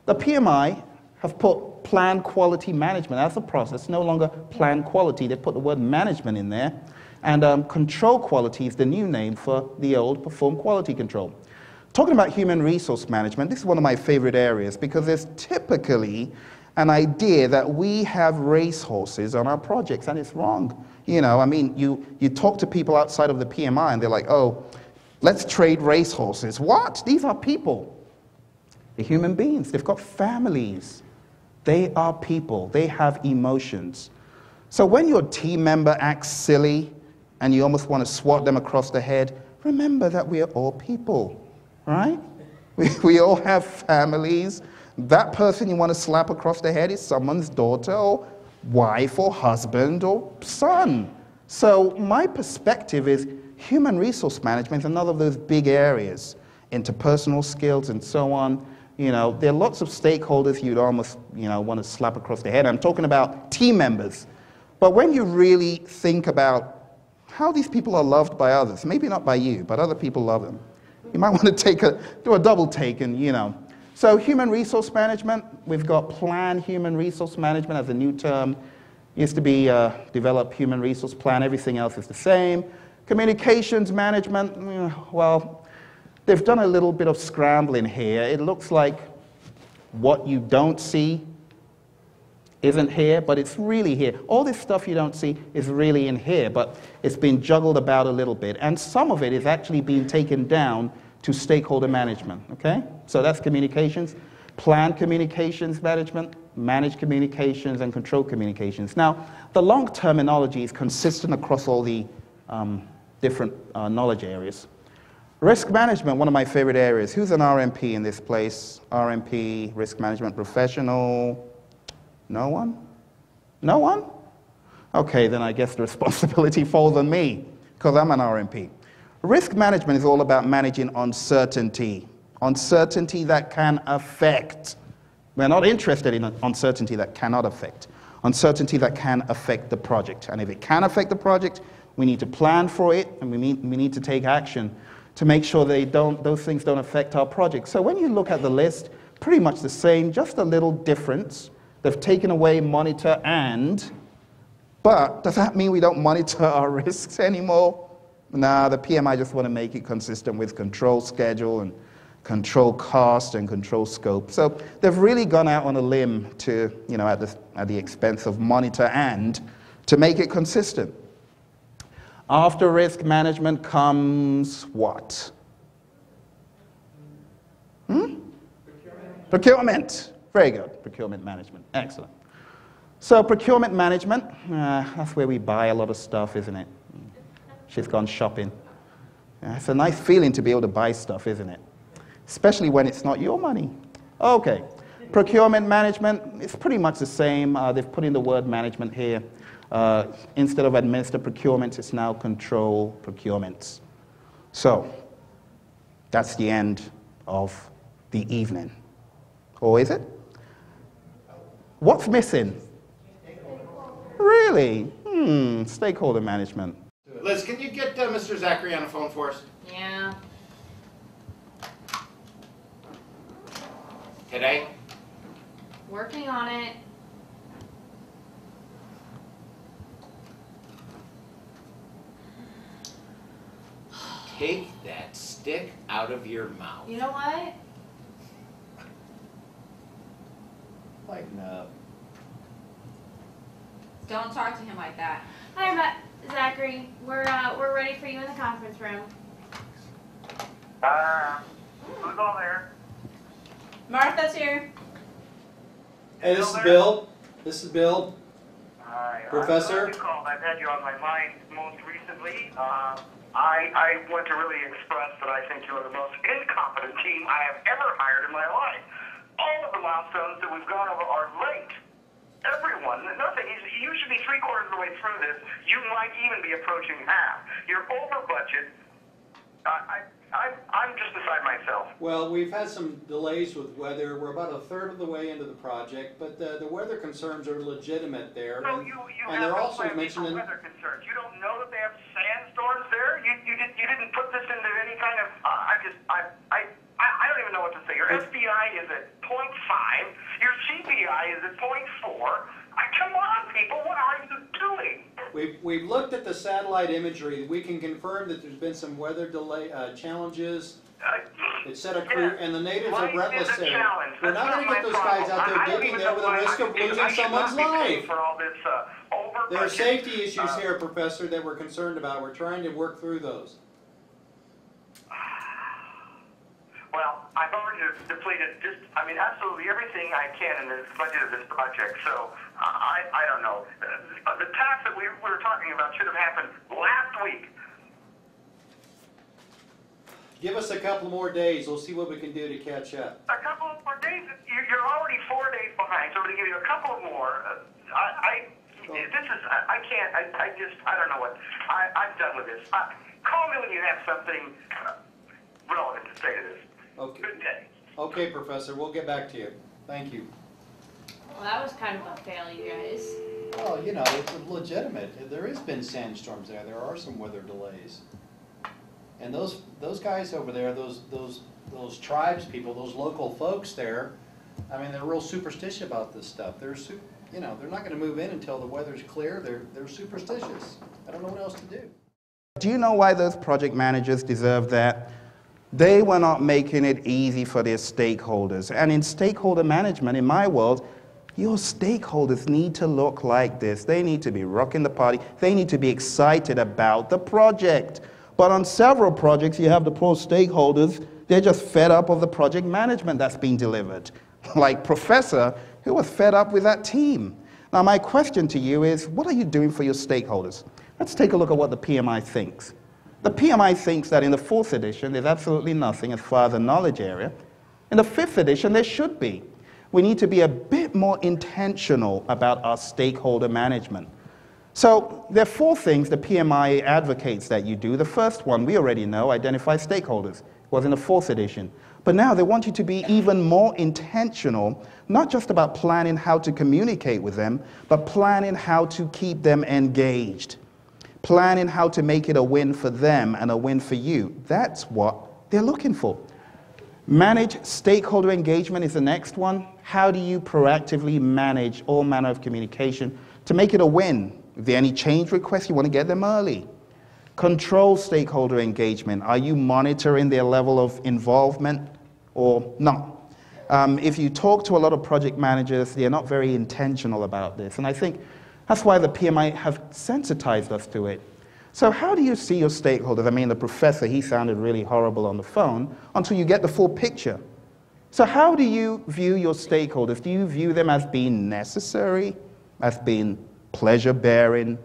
The PMI have put planned quality management as a process, no longer planned quality, they put the word management in there, and control quality is the new name for the old perform quality control. Talking about human resource management, this is one of my favorite areas because there's typically an idea that we have racehorses on our projects, and it's wrong. You know, I mean, you talk to people outside of the PMI, and they're like, oh, let's trade racehorses. What? These are people. They're human beings. They've got families. They are people. They have emotions. So when your team member acts silly and you almost want to swat them across the head, remember that we are all people, right? We all have families. That person you want to slap across the head is someone's daughter or wife or husband or son. So my perspective is human resource management is another of those big areas, interpersonal skills and so on. You know, there are lots of stakeholders you'd almost, you know, want to slap across the head. I'm talking about team members. But when you really think about how these people are loved by others, maybe not by you, but other people love them, you might want to do a double take and, you know. So human resource management, we've got planned human resource management as a new term. Used to be develop human resource plan, everything else is the same. Communications management, well, they've done a little bit of scrambling here. It looks like what you don't see isn't here, but it's really here. All this stuff you don't see is really in here, but it's been juggled about a little bit. And some of it is actually being taken down to stakeholder management, okay? So that's communications, planned communications management, managed communications, and controlled communications. Now, the long terminology is consistent across all the different knowledge areas. Risk management, one of my favorite areas. Who's an RMP in this place? RMP, risk management professional? No one? No one? Okay, then I guess the responsibility falls on me, because I'm an RMP. Risk management is all about managing uncertainty. Uncertainty that can affect. We're not interested in uncertainty that cannot affect. Uncertainty that can affect the project. And if it can affect the project, we need to plan for it, and we need to take action to make sure those things don't affect our project. So when you look at the list, pretty much the same, just a little difference. They've taken away monitor and, but does that mean we don't monitor our risks anymore? Nah, the PMI just want to make it consistent with control schedule and control cost and control scope. So they've really gone out on a limb to, you know, at the expense of monitor and to make it consistent. After risk management comes what? Procurement. Very good. Procurement management. Excellent. So procurement management, that's where we buy a lot of stuff, isn't it? She's gone shopping. It's a nice feeling to be able to buy stuff, isn't it? Especially when it's not your money. Okay. Procurement management, it's pretty much the same. They've put in the word management here. Instead of administer procurement, it's now control procurements. So that's the end of the evening. Or is it? What's missing? Really? Stakeholder management. Liz, can you get Mr. Zachary on the phone for us? Yeah. Today? Working on it. Take that stick out of your mouth. You know what? Lighten up. Don't talk to him like that. Hi, Zachary. We're ready for you in the conference room. Who's all there? Martha's here. Hey, this is Bill. This is Bill. Hi. Professor? I'm glad you called. I've had you on my mind most recently. I want to really express that I think you're the most incompetent team I have ever hired in my life. All of the milestones that we've gone over are late. Everyone, nothing. You should be 3/4 of the way through this. You might even be approaching half. You're over budget. I'm just beside myself. Well, we've had some delays with weather. We're about 1/3 of the way into the project, but the weather concerns are legitimate there. No, and, you and have they're no also plan mentioning for weather concerns. You don't know that they have sandstorms there. You didn't put this into any kind of. I don't even know what to say. Your SPI is at 0.5. Your CPI is at 0.4. Come on, people. What are you doing? We've looked at the satellite imagery. We can confirm that there's been some weather delay challenges It set a crew, and the natives of Life Relentless is a say, challenge. we're not going to get those guys out there digging there with a risk of losing someone's life. For all this, There are safety issues here, Professor, that we're concerned about. We're trying to work through those. Well, I've already depleted absolutely everything I can in this budget of this project, so I don't know. The task that we were talking about should have happened last week. Give us a couple more days. We'll see what we can do to catch up. A couple more days? You're already 4 days behind, so I'm going to give you a couple more. I don't know what. I'm done with this. Call me when you have something relevant to say to this. Okay. Good day. Okay, Professor. We'll get back to you. Thank you. Well, that was kind of a fail, you guys. Well, you know, it's legitimate. There has been sandstorms there. There are some weather delays. And those guys over there, those tribes people, those local folks there, I mean, they're real superstitious about this stuff. They're not going to move in until the weather's clear. They're superstitious. I don't know what else to do. Do you know why those project managers deserve that? They were not making it easy for their stakeholders. And in stakeholder management, in my world, your stakeholders need to look like this. They need to be rocking the party. They need to be excited about the project. But on several projects, you have the poor stakeholders, they're just fed up of the project management that's being delivered. Like Professor, who was fed up with that team. Now, my question to you is, what are you doing for your stakeholders? Let's take a look at what the PMI thinks. The PMI thinks that in the 4th edition, there's absolutely nothing as far as the knowledge area. In the 5th edition, there should be. We need to be a bit more intentional about our stakeholder management. So there are 4 things the PMI advocates that you do. The first one, we already know, identify stakeholders, was in the 4th edition. But now they want you to be even more intentional, not just about planning how to communicate with them, but planning how to keep them engaged. Planning how to make it a win for them and a win for you. That's what they're looking for. Manage stakeholder engagement is the next one. How do you proactively manage all manner of communication to make it a win? If there are any change requests, you want to get them early. Control stakeholder engagement. Are you monitoring their level of involvement or not? If you talk to a lot of project managers, they're not very intentional about this. And I think that's why the PMI have sensitized us to it. So how do you see your stakeholders? I mean, the professor, he sounded really horrible on the phone until you get the full picture. So how do you view your stakeholders? Do you view them as being necessary, as being pleasure-bearing,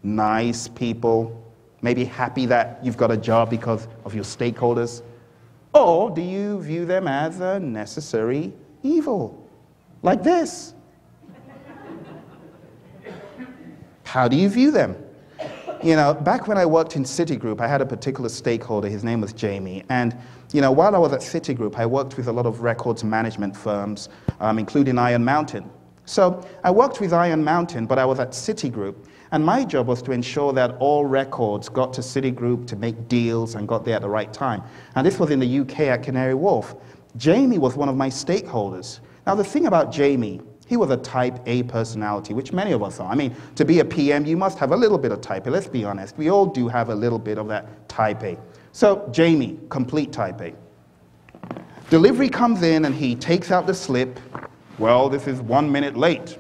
nice people, maybe happy that you've got a job because of your stakeholders? Or do you view them as a necessary evil, like this? How do you view them? You know, back when I worked in Citigroup, I had a particular stakeholder. His name was Jamie. And, you know, while I was at Citigroup, I worked with a lot of records management firms, including Iron Mountain. So I worked with Iron Mountain, but I was at Citigroup. And my job was to ensure that all records got to Citigroup to make deals and got there at the right time. And this was in the UK at Canary Wharf. Jamie was one of my stakeholders. Now, the thing about Jamie, he was a type A personality, which many of us are. I mean, to be a PM, you must have a little bit of type A. Let's be honest. We all do have a little bit of that type A. So Jamie, complete type A. Delivery comes in and he takes out the slip. Well, this is 1 minute late.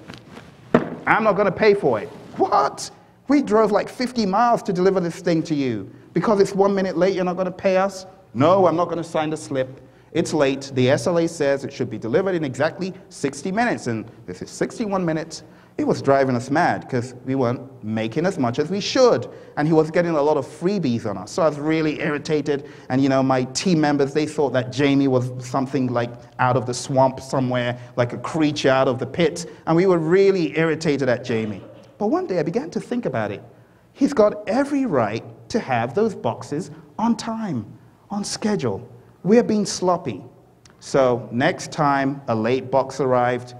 I'm not going to pay for it. What? We drove like 50 miles to deliver this thing to you. Because it's 1 minute late, you're not going to pay us? No, I'm not going to sign the slip. It's late. The SLA says it should be delivered in exactly 60 minutes, and this is 61 minutes. It was driving us mad because we weren't making as much as we should, and he was getting a lot of freebies on us. So I was really irritated, and you know, my team members, they thought that Jamie was something like out of the swamp somewhere, like a creature out of the pit, and we were really irritated at Jamie. But one day I began to think about it. He's got every right to have those boxes on time, on schedule. We're being sloppy. So next time a late box arrived,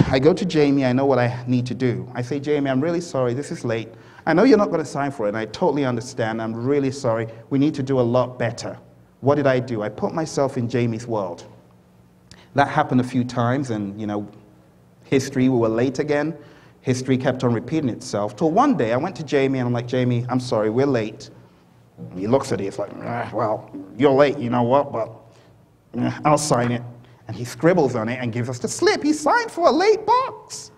I go to Jamie, I know what I need to do. I say, Jamie, I'm really sorry, this is late. I know you're not going to sign for it, and I totally understand. I'm really sorry. We need to do a lot better. What did I do? I put myself in Jamie's world. That happened a few times, and you know, history, we were late again. History kept on repeating itself. Till one day I went to Jamie, and I'm like, Jamie, I'm sorry, we're late. And he looks at it, it's like, well, you're late, you know what, but I'll sign it. And he scribbles on it and gives us the slip. He signed for a late box.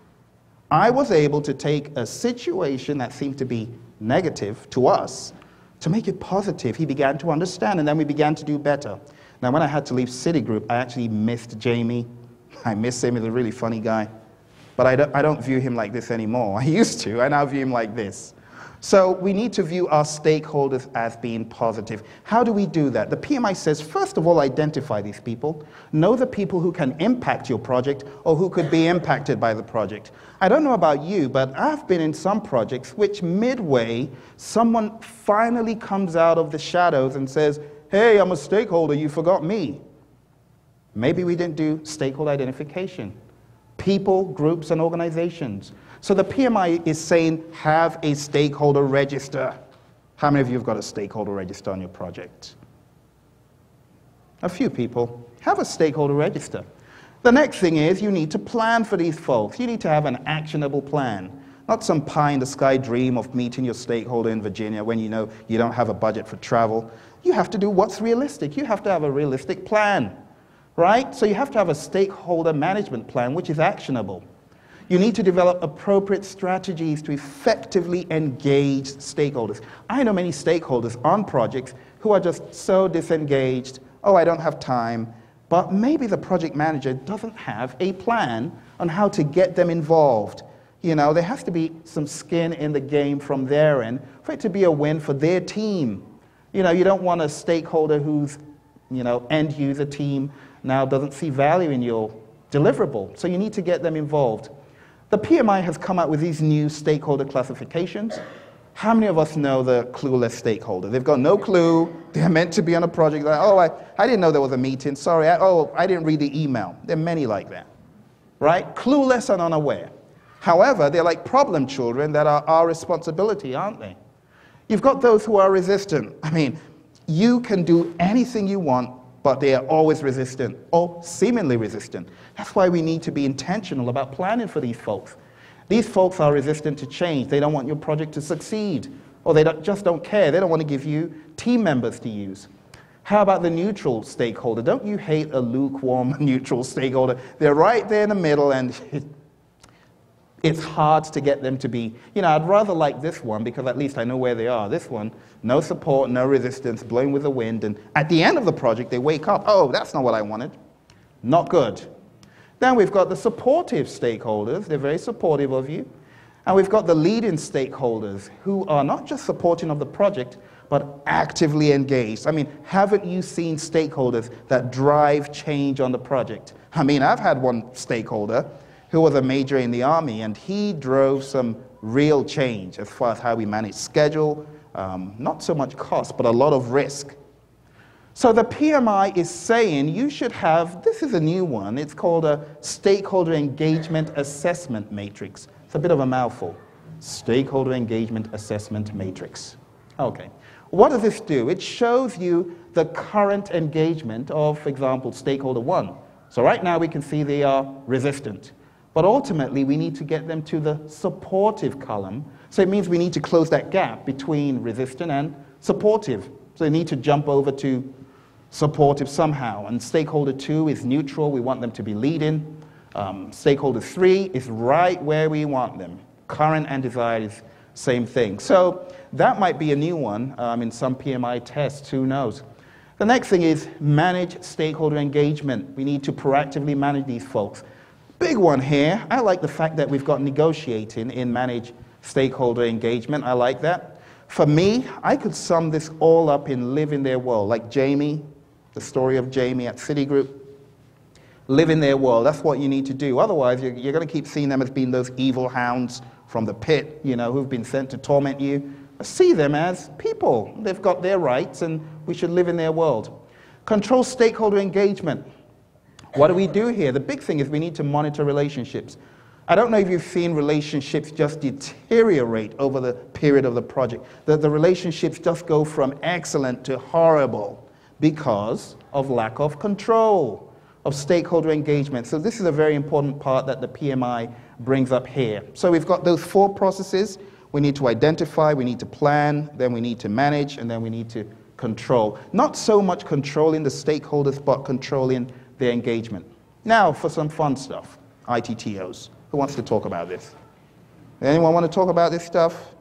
I was able to take a situation that seemed to be negative to us to make it positive. He began to understand, and then we began to do better. Now, when I had to leave Citigroup, I actually missed Jamie. I miss him. He's a really funny guy. But I don't view him like this anymore. I used to. I now view him like this. So we need to view our stakeholders as being positive. How do we do that? The PMI says, first of all, identify these people. Know the people who can impact your project or who could be impacted by the project. I don't know about you, but I've been in some projects which midway, someone finally comes out of the shadows and says, hey, I'm a stakeholder, you forgot me. Maybe we didn't do stakeholder identification. People, groups, and organizations. So the PMI is saying, have a stakeholder register. How many of you have got a stakeholder register on your project? A few people. Have a stakeholder register. The next thing is you need to plan for these folks. You need to have an actionable plan. Not some pie-in-the-sky dream of meeting your stakeholder in Virginia when you know you don't have a budget for travel. You have to do what's realistic. You have to have a realistic plan, right? So you have to have a stakeholder management plan which is actionable. You need to develop appropriate strategies to effectively engage stakeholders. I know many stakeholders on projects who are just so disengaged. Oh, I don't have time. But maybe the project manager doesn't have a plan on how to get them involved. You know, there has to be some skin in the game from their end for it to be a win for their team. You know, you don't want a stakeholder whose, end user team now doesn't see value in your deliverable. So you need to get them involved. The PMI has come out with these new stakeholder classifications. How many of us know the clueless stakeholder? They've got no clue. They're meant to be on a project. Like, oh, I didn't know there was a meeting. Sorry. I didn't read the email. There are many like that, right? Clueless and unaware. However, they're like problem children that are our responsibility, aren't they? You've got those who are resistant. I mean, you can do anything you want, but they are always resistant or seemingly resistant. That's why we need to be intentional about planning for these folks. These folks are resistant to change. They don't want your project to succeed, or they just don't care. They don't want to give you team members to use. How about the neutral stakeholder? Don't you hate a lukewarm neutral stakeholder? They're right there in the middle, and it's hard to get them to be, I'd rather like this one because at least I know where they are. This one, no support, no resistance, blowing with the wind, and at the end of the project, they wake up, oh, that's not what I wanted. Not good. Then we've got the supportive stakeholders. They're very supportive of you. And we've got the leading stakeholders who are not just supporting of the project, but actively engaged. I mean, haven't you seen stakeholders that drive change on the project? I mean, I've had one stakeholder who was a major in the Army, and he drove some real change as far as how we manage schedule, not so much cost, but a lot of risk. So the PMI is saying you should have, this is a new one, it's called a Stakeholder Engagement Assessment Matrix. It's a bit of a mouthful. Stakeholder Engagement Assessment Matrix. Okay. What does this do? It shows you the current engagement of, for example, stakeholder 1. So right now we can see they are resistant. But ultimately, we need to get them to the supportive column. So it means we need to close that gap between resistant and supportive. So they need to jump over to supportive somehow. And stakeholder 2 is neutral. We want them to be leading. Stakeholder 3 is right where we want them. Current and desired is same thing. So that might be a new one in some PMI tests. Who knows? The next thing is manage stakeholder engagement. We need to proactively manage these folks. Big one here. I like the fact that we've got negotiating in manage stakeholder engagement. I like that. For me, I could sum this all up in live in their world. Like Jamie, the story of Jamie at Citigroup. Live in their world. That's what you need to do. Otherwise, you're going to keep seeing them as being those evil hounds from the pit, who've been sent to torment you. See them as people. They've got their rights, and we should live in their world. Control stakeholder engagement. What do we do here? The big thing is we need to monitor relationships. I don't know if you've seen relationships just deteriorate over the period of the project. The relationships just go from excellent to horrible because of lack of control, of stakeholder engagement. So this is a very important part that the PMI brings up here. So we've got those 4 processes. We need to identify, we need to plan, then we need to manage, and then we need to control. Not so much controlling the stakeholders, but controlling their engagement. Now for some fun stuff, ITTOs. Who wants to talk about this? Anyone want to talk about this stuff?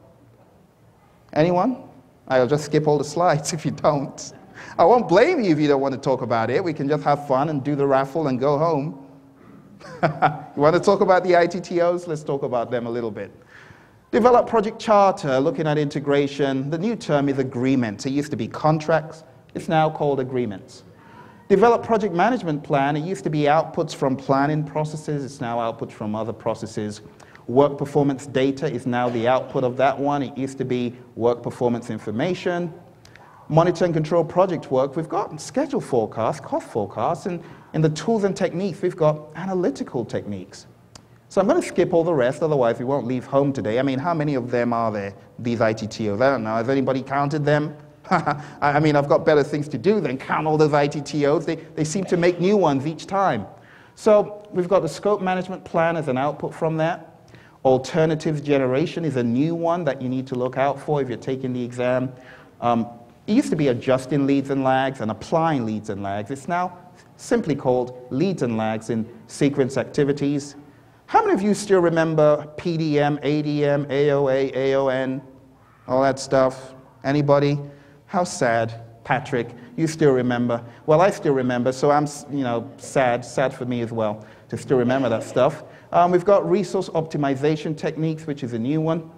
Anyone? I'll just skip all the slides if you don't. I won't blame you if you don't want to talk about it. We can just have fun and do the raffle and go home. You want to talk about the ITTOs? Let's talk about them a little bit. Develop project charter, looking at integration. The new term is agreements. It used to be contracts. It's now called agreements. Develop project management plan. It used to be outputs from planning processes. It's now outputs from other processes. Work performance data is now the output of that one. It used to be work performance information. Monitor and control project work. We've got schedule forecasts, cost forecasts, and in the tools and techniques, we've got analytical techniques. So I'm going to skip all the rest, otherwise we won't leave home today. I mean, how many of them are there, these ITTOs? I don't know. Has anybody counted them? I mean, I've got better things to do than count all those ITTOs. They seem to make new ones each time. So we've got the scope management plan as an output from that. Alternatives generation is a new one that you need to look out for if you're taking the exam. It used to be adjusting leads and lags and applying leads and lags. It's now simply called leads and lags in sequence activities. How many of you still remember PDM, ADM, AOA, AON, all that stuff? Anybody? How sad. Patrick, you still remember. Well, I still remember, so I'm, sad for me as well to still remember that stuff. We've got resource optimization techniques, which is a new one.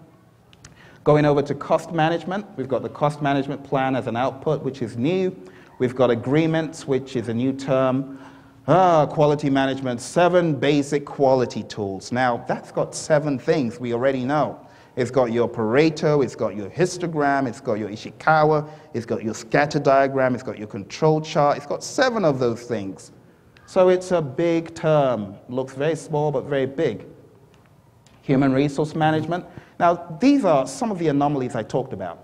Going over to cost management, we've got the cost management plan as an output, which is new. We've got agreements, which is a new term. Quality management, 7 basic quality tools. Now, that's got 7 things we already know. It's got your Pareto, it's got your histogram, it's got your Ishikawa, it's got your scatter diagram, it's got your control chart. It's got 7 of those things. So it's a big term. Looks very small, but very big. Human resource management. Now, these are some of the anomalies I talked about.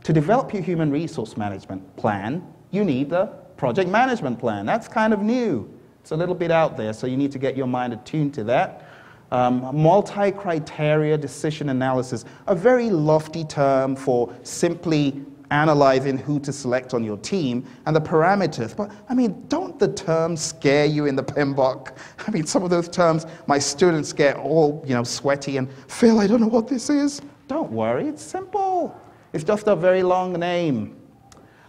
To develop your human resource management plan, you need the project management plan. That's kind of new. It's a little bit out there, so you need to get your mind attuned to that. Multi-criteria decision analysis, a very lofty term for simply analyzing who to select on your team and the parameters. But, I mean, don't the terms scare you in the PMBOK? I mean, some of those terms, my students get all, sweaty and, Phil, I don't know what this is. Don't worry, it's simple. It's just a very long name.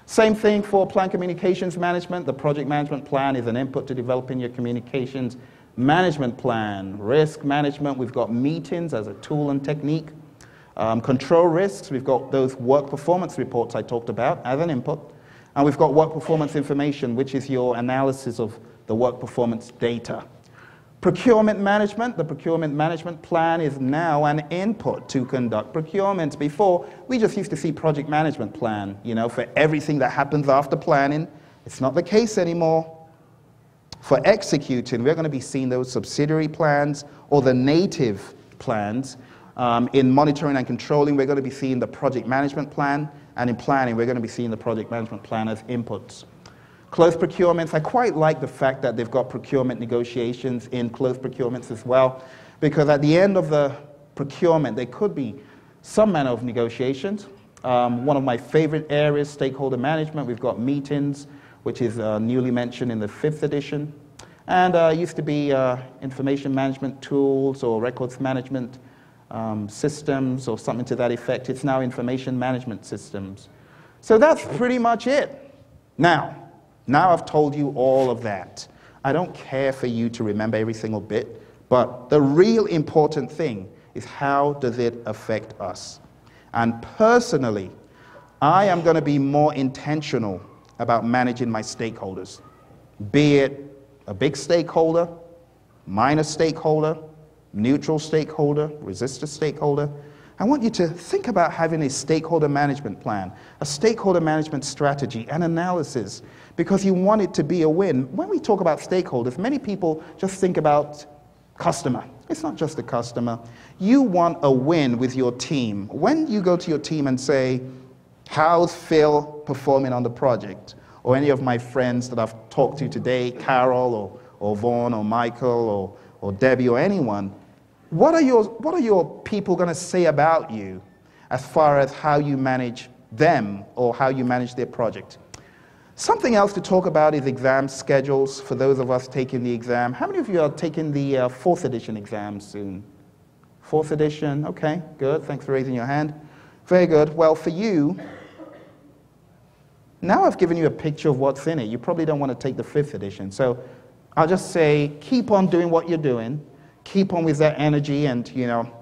Same thing for plan communications management. The project management plan is an input to developing your communications management plan. Risk management, we've got meetings as a tool and technique. Control risks, we've got those work performance reports I talked about as an input. And we've got work performance information, which is your analysis of the work performance data. Procurement management, the procurement management plan is now an input to conduct procurement. Before, we just used to see project management plan, for everything that happens after planning. It's not the case anymore. For executing, we're going to be seeing those subsidiary plans or the native plans. In monitoring and controlling, we're going to be seeing the project management plan, and in planning, we're going to be seeing the project management plan as inputs. Closed procurements, I quite like the fact that they've got procurement negotiations in closed procurements as well, because at the end of the procurement, there could be some manner of negotiations. One of my favorite areas, stakeholder management, we've got meetings, which is newly mentioned in the 5th edition, and used to be information management tools or records management systems or something to that effect. It's now information management systems. So that's pretty much it. Now I've told you all of that. I don't care for you to remember every single bit, but the real important thing is how does it affect us? And personally, I am going to be more intentional about managing my stakeholders, be it a big stakeholder, minor stakeholder, neutral stakeholder, resistor stakeholder. I want you to think about having a stakeholder management plan, a stakeholder management strategy and analysis, because you want it to be a win. When we talk about stakeholders, many people just think about customer. It's not just the customer. You want a win with your team. When you go to your team and say, how's Phil performing on the project? Or any of my friends that I've talked to today, Carol or Vaughn or Michael or Debbie or anyone, what are your people going to say about you? as far as how you manage them or how you manage their project. Something else to talk about is exam schedules for those of us taking the exam. How many of you are taking the 4th edition exam soon? 4th edition, okay, good. Thanks for raising your hand. Very good. Well, for you, now I've given you a picture of what's in it. You probably don't want to take the 5th edition. So I'll just say, keep on doing what you're doing. Keep on with that energy. And, you know,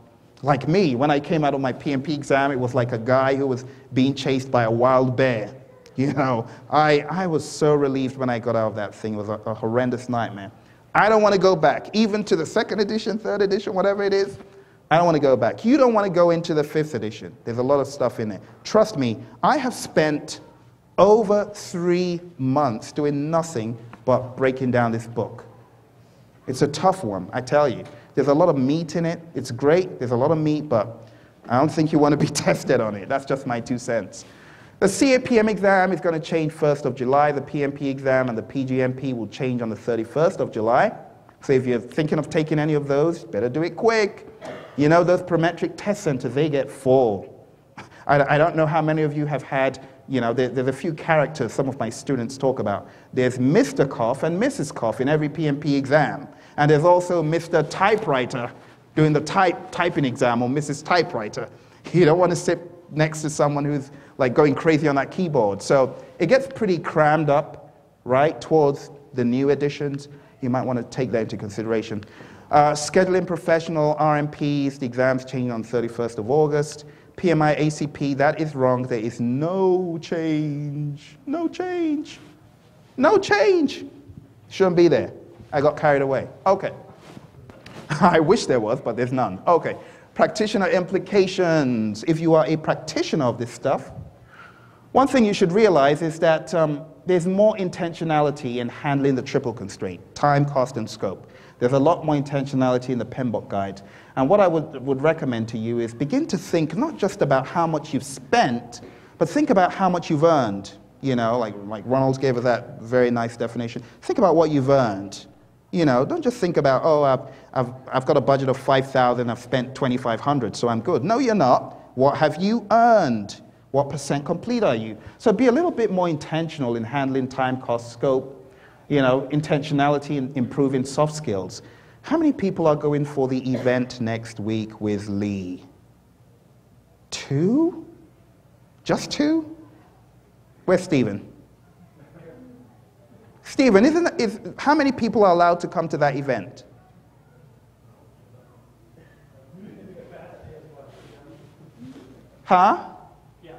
like me, when I came out of my PMP exam, it was like a guy who was being chased by a wild bear. You know, I was so relieved when I got out of that thing. It was a horrendous nightmare. I don't want to go back, even to the 2nd edition, 3rd edition, whatever it is. I don't want to go back. You don't want to go into the 5th edition. There's a lot of stuff in there. Trust me, I have spent over 3 months doing nothing but breaking down this book. It's a tough one, I tell you. There's a lot of meat in it. It's great. There's a lot of meat, but I don't think you want to be tested on it. That's just my 2 cents. The CAPM exam is going to change 1st of July. The PMP exam and the PGMP will change on the 31st of July. So if you're thinking of taking any of those, better do it quick. You know, those parametric test centers, they get full. I don't know how many of you have had, you know, there's a few characters some of my students talk about. There's Mr. Cough and Mrs. Cough in every PMP exam. And there's also Mr. Typewriter doing the typing exam, or Mrs. Typewriter. You don't want to sit next to someone who's like going crazy on that keyboard. So it gets pretty crammed up, right, towards the new editions. You might want to take that into consideration. Scheduling professional RMPs, the exams changing on 31st of August. PMI ACP, that is wrong. There is no change. No change. No change. Shouldn't be there. I got carried away. Okay. I wish there was, but there's none. Okay. Practitioner implications. If you are a practitioner of this stuff, one thing you should realize is that there's more intentionality in handling the triple constraint, time, cost, and scope. There's a lot more intentionality in the PMBOK guide. And what I would recommend to you is begin to think not just about how much you've spent, but think about how much you've earned. You know, like Ronald gave us that very nice definition. Think about what you've earned. You know, don't just think about, oh, I've got a budget of 5,000, I've spent 2,500, so I'm good. No, you're not. What have you earned? What % complete are you? So be a little bit more intentional in handling time, cost, scope, you know, intentionality in improving soft skills. How many people are going for the event next week with Lee? 2? Just 2? Where's Stephen? Stephen, how many people are allowed to come to that event? Huh? Yeah,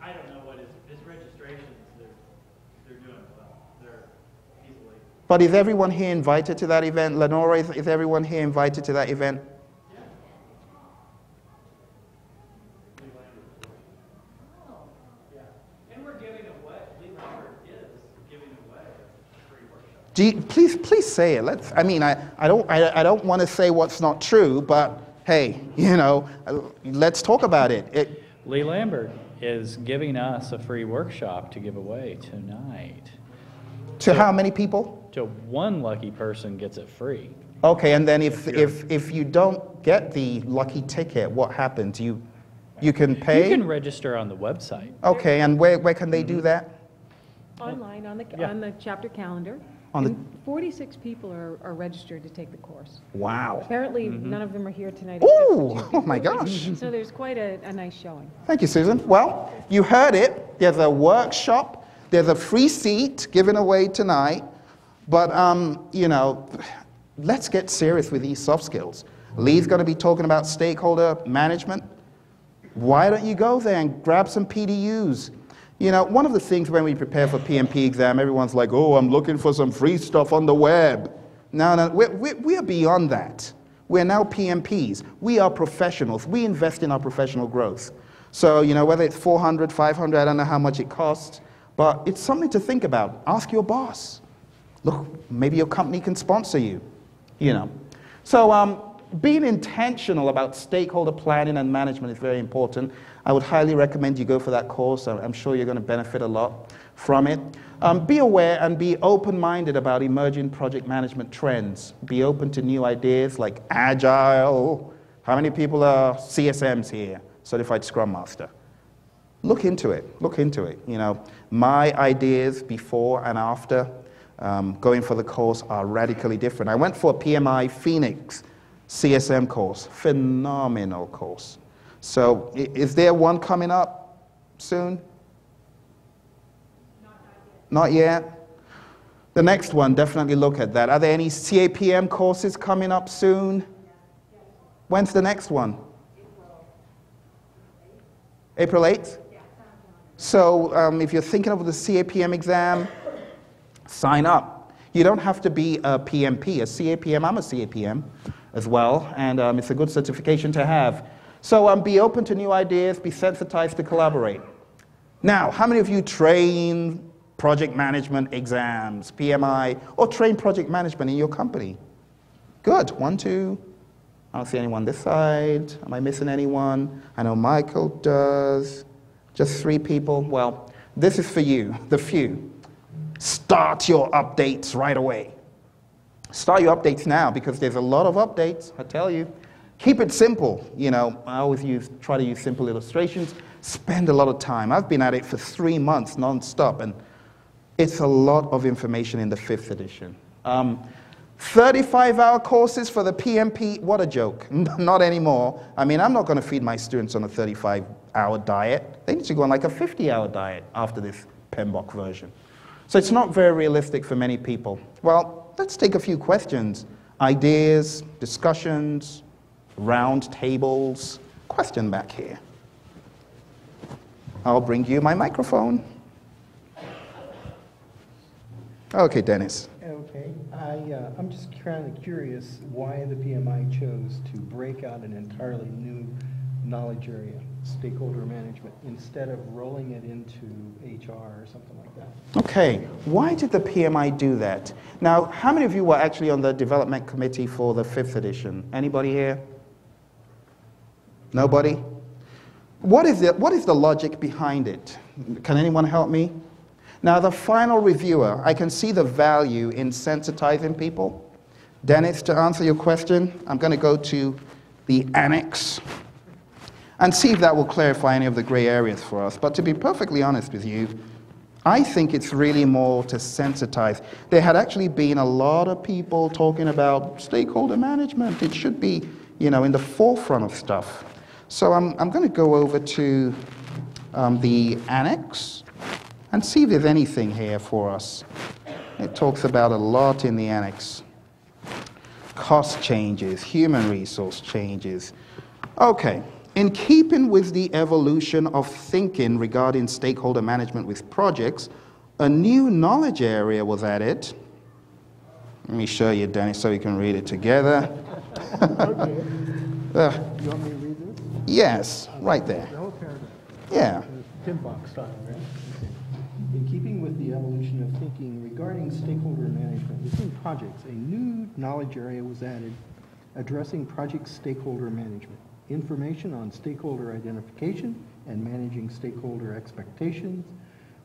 I don't know what his registrations, they're doing well. They're easily. But is everyone here invited to that event? Lenora, is everyone here invited to that event? Please say it. I don't want to say what's not true, but hey, you know, let's talk about it. Lee Lambert is giving us a free workshop to give away tonight. To how many people? To one lucky person gets it free. Okay, and then if you don't get the lucky ticket, what happens? You can pay? You can register on the website. Okay, and where can they do that? Online on the chapter calendar. 46 people are registered to take the course. Wow. Apparently, none of them are here tonight. Ooh, oh my gosh. So there's quite a nice showing. Thank you, Susan. Well, you heard it. There's a workshop. There's a free seat given away tonight. But, you know, let's get serious with these soft skills. Lee's going to be talking about stakeholder management. Why don't you go there and grab some PDUs? You know, one of the things when we prepare for PMP exam, everyone's like, oh, I'm looking for some free stuff on the web. No, we are beyond that. We're now PMPs. We are professionals. We invest in our professional growth. So, you know, whether it's 400, 500, I don't know how much it costs, but it's something to think about. Ask your boss. Look, maybe your company can sponsor you, you know. So being intentional about stakeholder planning and management is very important. I would highly recommend you go for that course. I'm sure you're going to benefit a lot from it. Be aware and be open-minded about emerging project management trends. Be open to new ideas like agile. How many people are CSMs here? Certified Scrum Master. Look into it, look into it. You know, my ideas before and after going for the course are radically different. I went for a PMI Phoenix CSM course, phenomenal course. So is there one coming up soon? Not yet. The next one, definitely look at that. Are there any CAPM courses coming up soon? When's the next one? April 8th? So if you're thinking of the CAPM exam, sign up. You don't have to be a PMP, a CAPM. I'm a CAPM as well, and it's a good certification to have. So be open to new ideas, be sensitized to collaborate. Now, how many of you train project management exams, PMI, or train project management in your company? Good, 1, 2. I don't see anyone this side. Am I missing anyone? I know Michael does. Just 3 people. Well, this is for you, the few. Start your updates right away. Start your updates now because there's a lot of updates, I tell you. Keep it simple. You know, I always try to use simple illustrations. Spend a lot of time. I've been at it for 3 months non-stop, and it's a lot of information in the 5th edition. 35-hour courses for the PMP, what a joke. Not anymore. I mean, I'm not going to feed my students on a 35-hour diet. They need to go on like a 50-hour diet after this PMBOK version. So it's not very realistic for many people. Well, let's take a few questions. Ideas, discussions, round tables. Question back here. I'll bring you my microphone. Okay, Dennis. Okay, I'm just kind of curious why the PMI chose to break out an entirely new knowledge area, stakeholder management, instead of rolling it into HR or something like that. Okay, why did the PMI do that? Now, how many of you were actually on the development committee for the 5th edition? Anybody here? Nobody? What is the logic behind it? Can anyone help me? Now, the final reviewer, I can see the value in sensitizing people. Dennis, to answer your question, I'm going to go to the annex and see if that will clarify any of the gray areas for us. But to be perfectly honest with you, I think it's really more to sensitize. There had actually been a lot of people talking about stakeholder management. It should be, you know, in the forefront of stuff. So I'm going to go over to the annex and see if there's anything here for us. It talks about a lot in the annex. Cost changes, human resource changes. Okay, in keeping with the evolution of thinking regarding stakeholder management with projects, a new knowledge area was added. Let me show you, Dennis, so you can read it together. Okay. You want me to read this? Yes, right there. The whole paragraph. Yeah. PMBOK style, right? In keeping with the evolution of thinking regarding stakeholder management within projects, a new knowledge area was added addressing project stakeholder management. Information on stakeholder identification and managing stakeholder expectations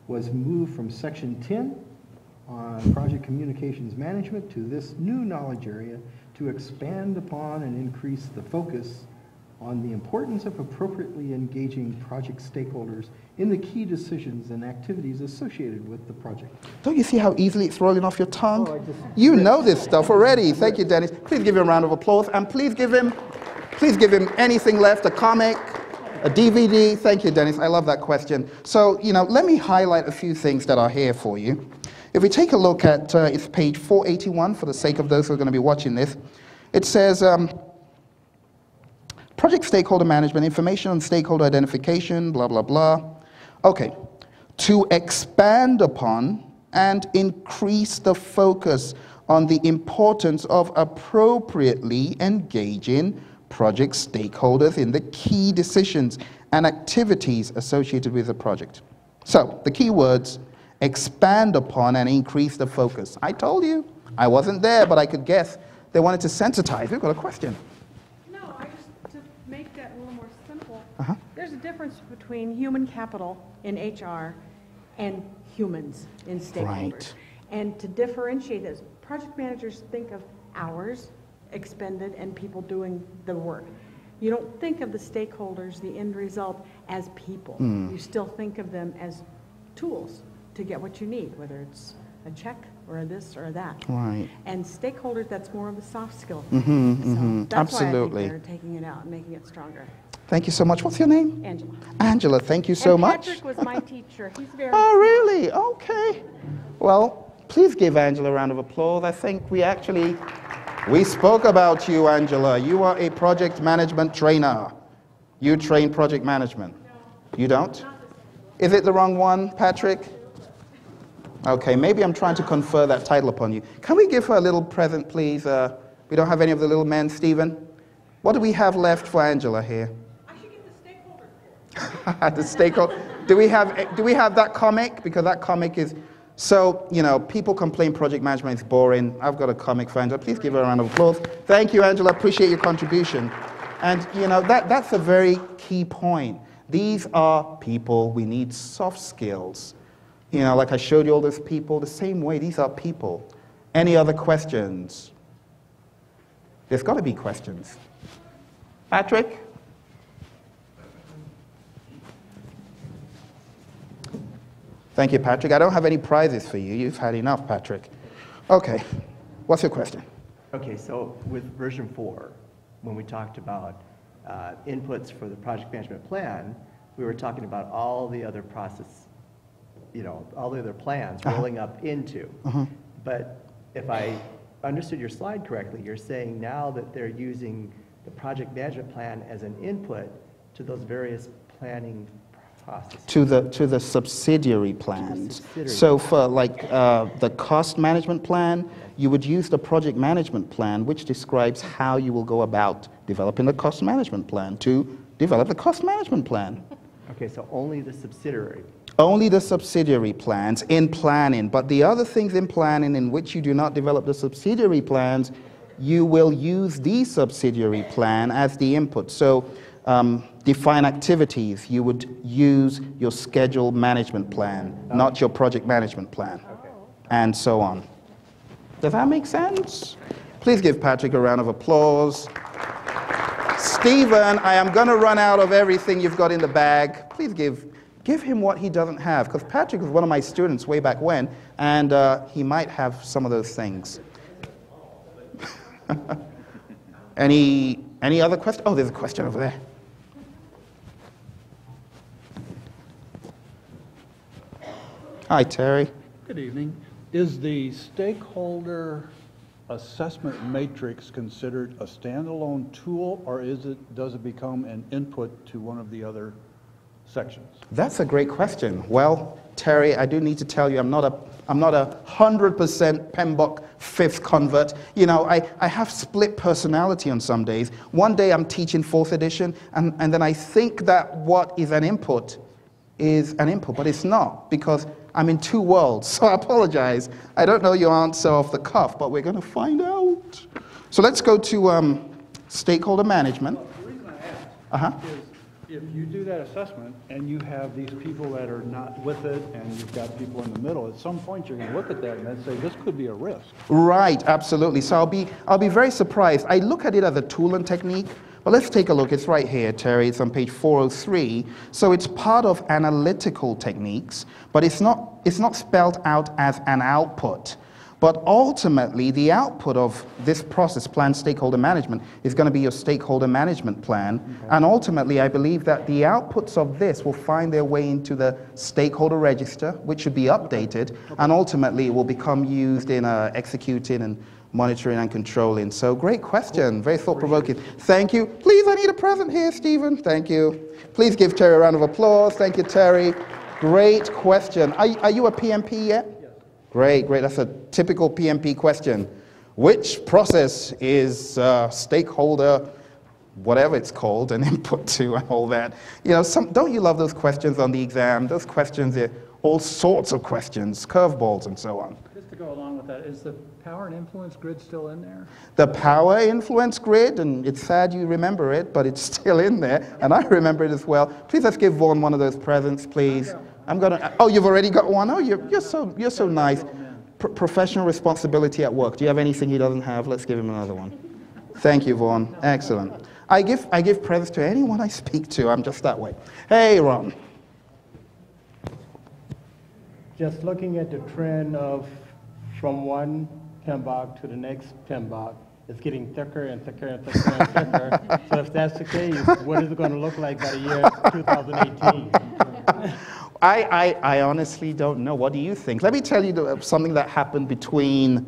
was moved from Section 10 on project communications management to this new knowledge area to expand upon and increase the focus on the importance of appropriately engaging project stakeholders in the key decisions and activities associated with the project. Don't you see how easily it's rolling off your tongue? You know this stuff already. Thank you, Dennis. Please give him a round of applause, and please give him anything left, a comic, a DVD. Thank you, Dennis. I love that question. So, you know, let me highlight a few things that are here for you. If we take a look at, it's page 481, for the sake of those who are going to be watching this, it says, project stakeholder management, information on stakeholder identification, blah, blah, blah. Okay, to expand upon and increase the focus on the importance of appropriately engaging project stakeholders in the key decisions and activities associated with the project. So, the key words, expand upon and increase the focus. I told you, I wasn't there, but I could guess they wanted to sensitize. We've got a question. There's a difference between human capital in HR and humans in stakeholders. Right. And to differentiate this, project managers think of hours expended and people doing the work. You don't think of the stakeholders, the end result, as people. You still think of them as tools to get what you need, whether it's a check or a this or a that. Right. And stakeholders, that's more of a soft skill. That's Absolutely. why I think they're taking it out and making it stronger. Thank you so much. What's your name? Angela. Angela, thank you so much. Patrick was my teacher. He's very Oh, really? Okay. Well, please give Angela a round of applause. I think we spoke about you, Angela. You are a project management trainer. You train project management. You don't? Is it the wrong one, Patrick? Okay, maybe I'm trying to confer that title upon you. Can we give her a little present, please? We don't have any of the little men, Stephen. What do we have left for Angela here? I should get the stakeholder. The stakeholder. Do we have that comic? Because that comic is so, people complain project management is boring. I've got a comic for Angela. Please give her a round of applause. Thank you, Angela. Appreciate your contribution. And that's a very key point. These are people. We need soft skills. Like I showed you all those people, the same way, these are people. Any other questions? There's got to be questions. Patrick? Thank you, Patrick. I don't have any prizes for you. You've had enough, Patrick. Okay. What's your question? Okay, so with version 4, when we talked about inputs for the project management plan, we were talking about all the other process, all the other plans rolling up into. But if I understood your slide correctly, you're saying now that they're using the project management plan as an input to those various planning processes. To the subsidiary plans. So for the cost management plan, you would use the project management plan, which describes how you will go about developing the cost management plan to develop the cost management plan. Okay, so only the subsidiary. Only the subsidiary plans in planning, but the other things in planning in which you do not develop the subsidiary plans, you will use the subsidiary plan as the input. So define activities, you would use your schedule management plan, not your project management plan, and so on. Does that make sense? Please give Patrick a round of applause. Stephen, I am going to run out of everything you've got in the bag. Please give him what he doesn't have, because Patrick was one of my students way back when, and he might have some of those things. Any other questions? Oh, there's a question over there. Hi, Terry. Good evening. Is the stakeholder assessment matrix considered a standalone tool, or does it become an input to one of the other sections? That's a great question. Well, Terry, I do need to tell you, I'm not a 100% PMBOK fifth convert. I have split personality on some days. One day I'm teaching 4th edition, and then I think that what is an input is an input, but it's not, because I'm in 2 worlds. So I apologize. I don't know your answer off the cuff, but we're going to find out. So let's go to stakeholder management. Well, the reason I ask is if you do that assessment and you have these people that are not with it and you've got people in the middle, at some point you're going to look at that and then say, this could be a risk. Right, absolutely. So I'll be very surprised. I look at it as a tool and technique, but let's take a look. It's right here, Terry. It's on page 403. So it's part of analytical techniques, but it's not spelled out as an output. But ultimately, the output of this process, plan stakeholder management, is going to be your stakeholder management plan. Okay. And ultimately, I believe that the outputs of this will find their way into the stakeholder register, which should be updated. Okay. And ultimately, it will become used in executing and monitoring and controlling. So great question. Cool. Very thought-provoking. Thank you. Please, I need a present here, Stephen. Thank you. Please give Terry a round of applause. Thank you, Terry. Great question. Are you a PMP yet? Great, great. That's a typical PMP question. Which process is stakeholder, whatever it's called, an input to and all that? Don't you love those questions on the exam? Those questions are all sorts of questions, curveballs and so on. Just to go along with that, is the power and influence grid still in there? The power influence grid, and it's sad you remember it, but it's still in there, and I remember it as well. Please let's give Vaughn one of those presents, please. I'm gonna. Oh, you've already got one. Oh, you're so nice. Professional responsibility at work. Do you have anything he doesn't have? Let's give him another one. Thank you, Vaughn. Excellent. I give praise to anyone I speak to. I'm just that way. Hey, Ron. Just looking at the trend of from one PMBOK to the next PMBOK, it's getting thicker and thicker and thicker and thicker. So if that's the case, what is it going to look like by the year 2018? I honestly don't know. What do you think? Let me tell you something that happened between,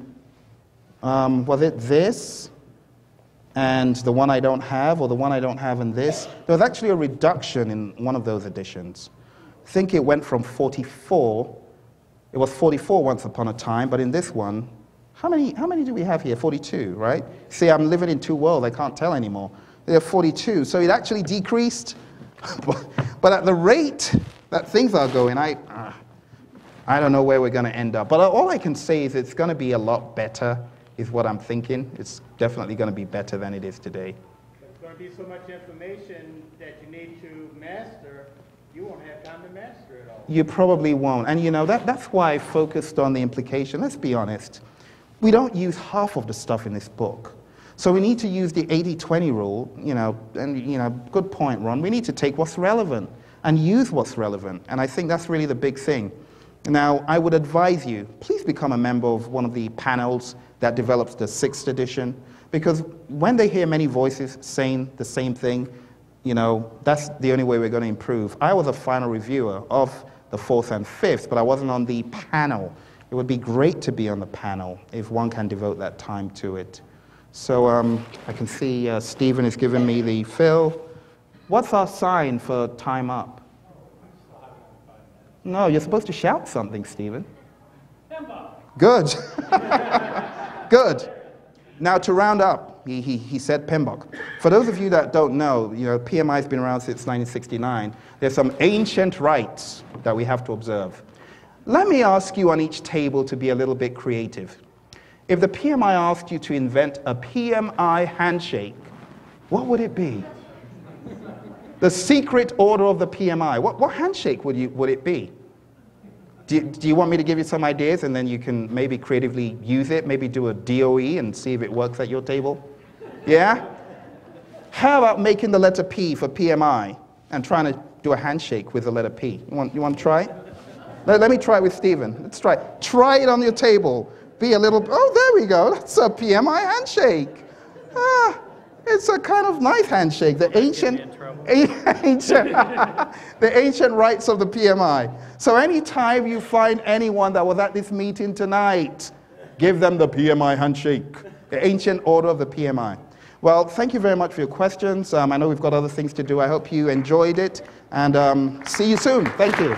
was it this and the one I don't have, or the one I don't have and this? There was actually a reduction in one of those editions. I think it went from 44. It was 44 once upon a time, but in this one, how many do we have here? 42, right? See, I'm living in two worlds. I can't tell anymore. There are 42. So it actually decreased. But at the rate that things are going, I don't know where we're going to end up. But all I can say is it's going to be a lot better, is what I'm thinking. It's definitely going to be better than it is today. There's going to be so much information that you need to master, you won't have time to master it all. You probably won't. And you know, that's why I focused on the implication. Let's be honest. We don't use half of the stuff in this book. So we need to use the 80-20 rule, and good point, Ron. We need to take what's relevant and use what's relevant. And I think that's really the big thing. Now, I would advise you, please become a member of one of the panels that develops the 6th edition, because when they hear many voices saying the same thing, that's the only way we're going to improve. I was a final reviewer of the 4th and 5th, but I wasn't on the panel. It would be great to be on the panel if one can devote that time to it. So I can see Stephen is giving me the Phill. What's our sign for time up? No, you're supposed to shout something, Stephen. Good. Good. Now to round up, he said PMBOK. For those of you that don't know, PMI has been around since 1969. There's some ancient rights that we have to observe. Let me ask you on each table to be a little bit creative. If the PMI asked you to invent a PMI handshake, what would it be? The secret order of the PMI. What handshake would it be? Do you want me to give you some ideas and then you can maybe creatively use it, maybe do a DOE and see if it works at your table? Yeah? How about making the letter P for PMI and trying to do a handshake with the letter P? You want to try it? Let me try it with Stephen. Let's try it. Try it on your table. Be a little, oh, there we go. That's a PMI handshake. It's a kind of nice handshake. The ancient rights of the PMI. So anytime you find anyone that was at this meeting tonight, give them the PMI handshake, the ancient order of the PMI. Well, thank you very much for your questions. I know we've got other things to do. I hope you enjoyed it, and see you soon. Thank you.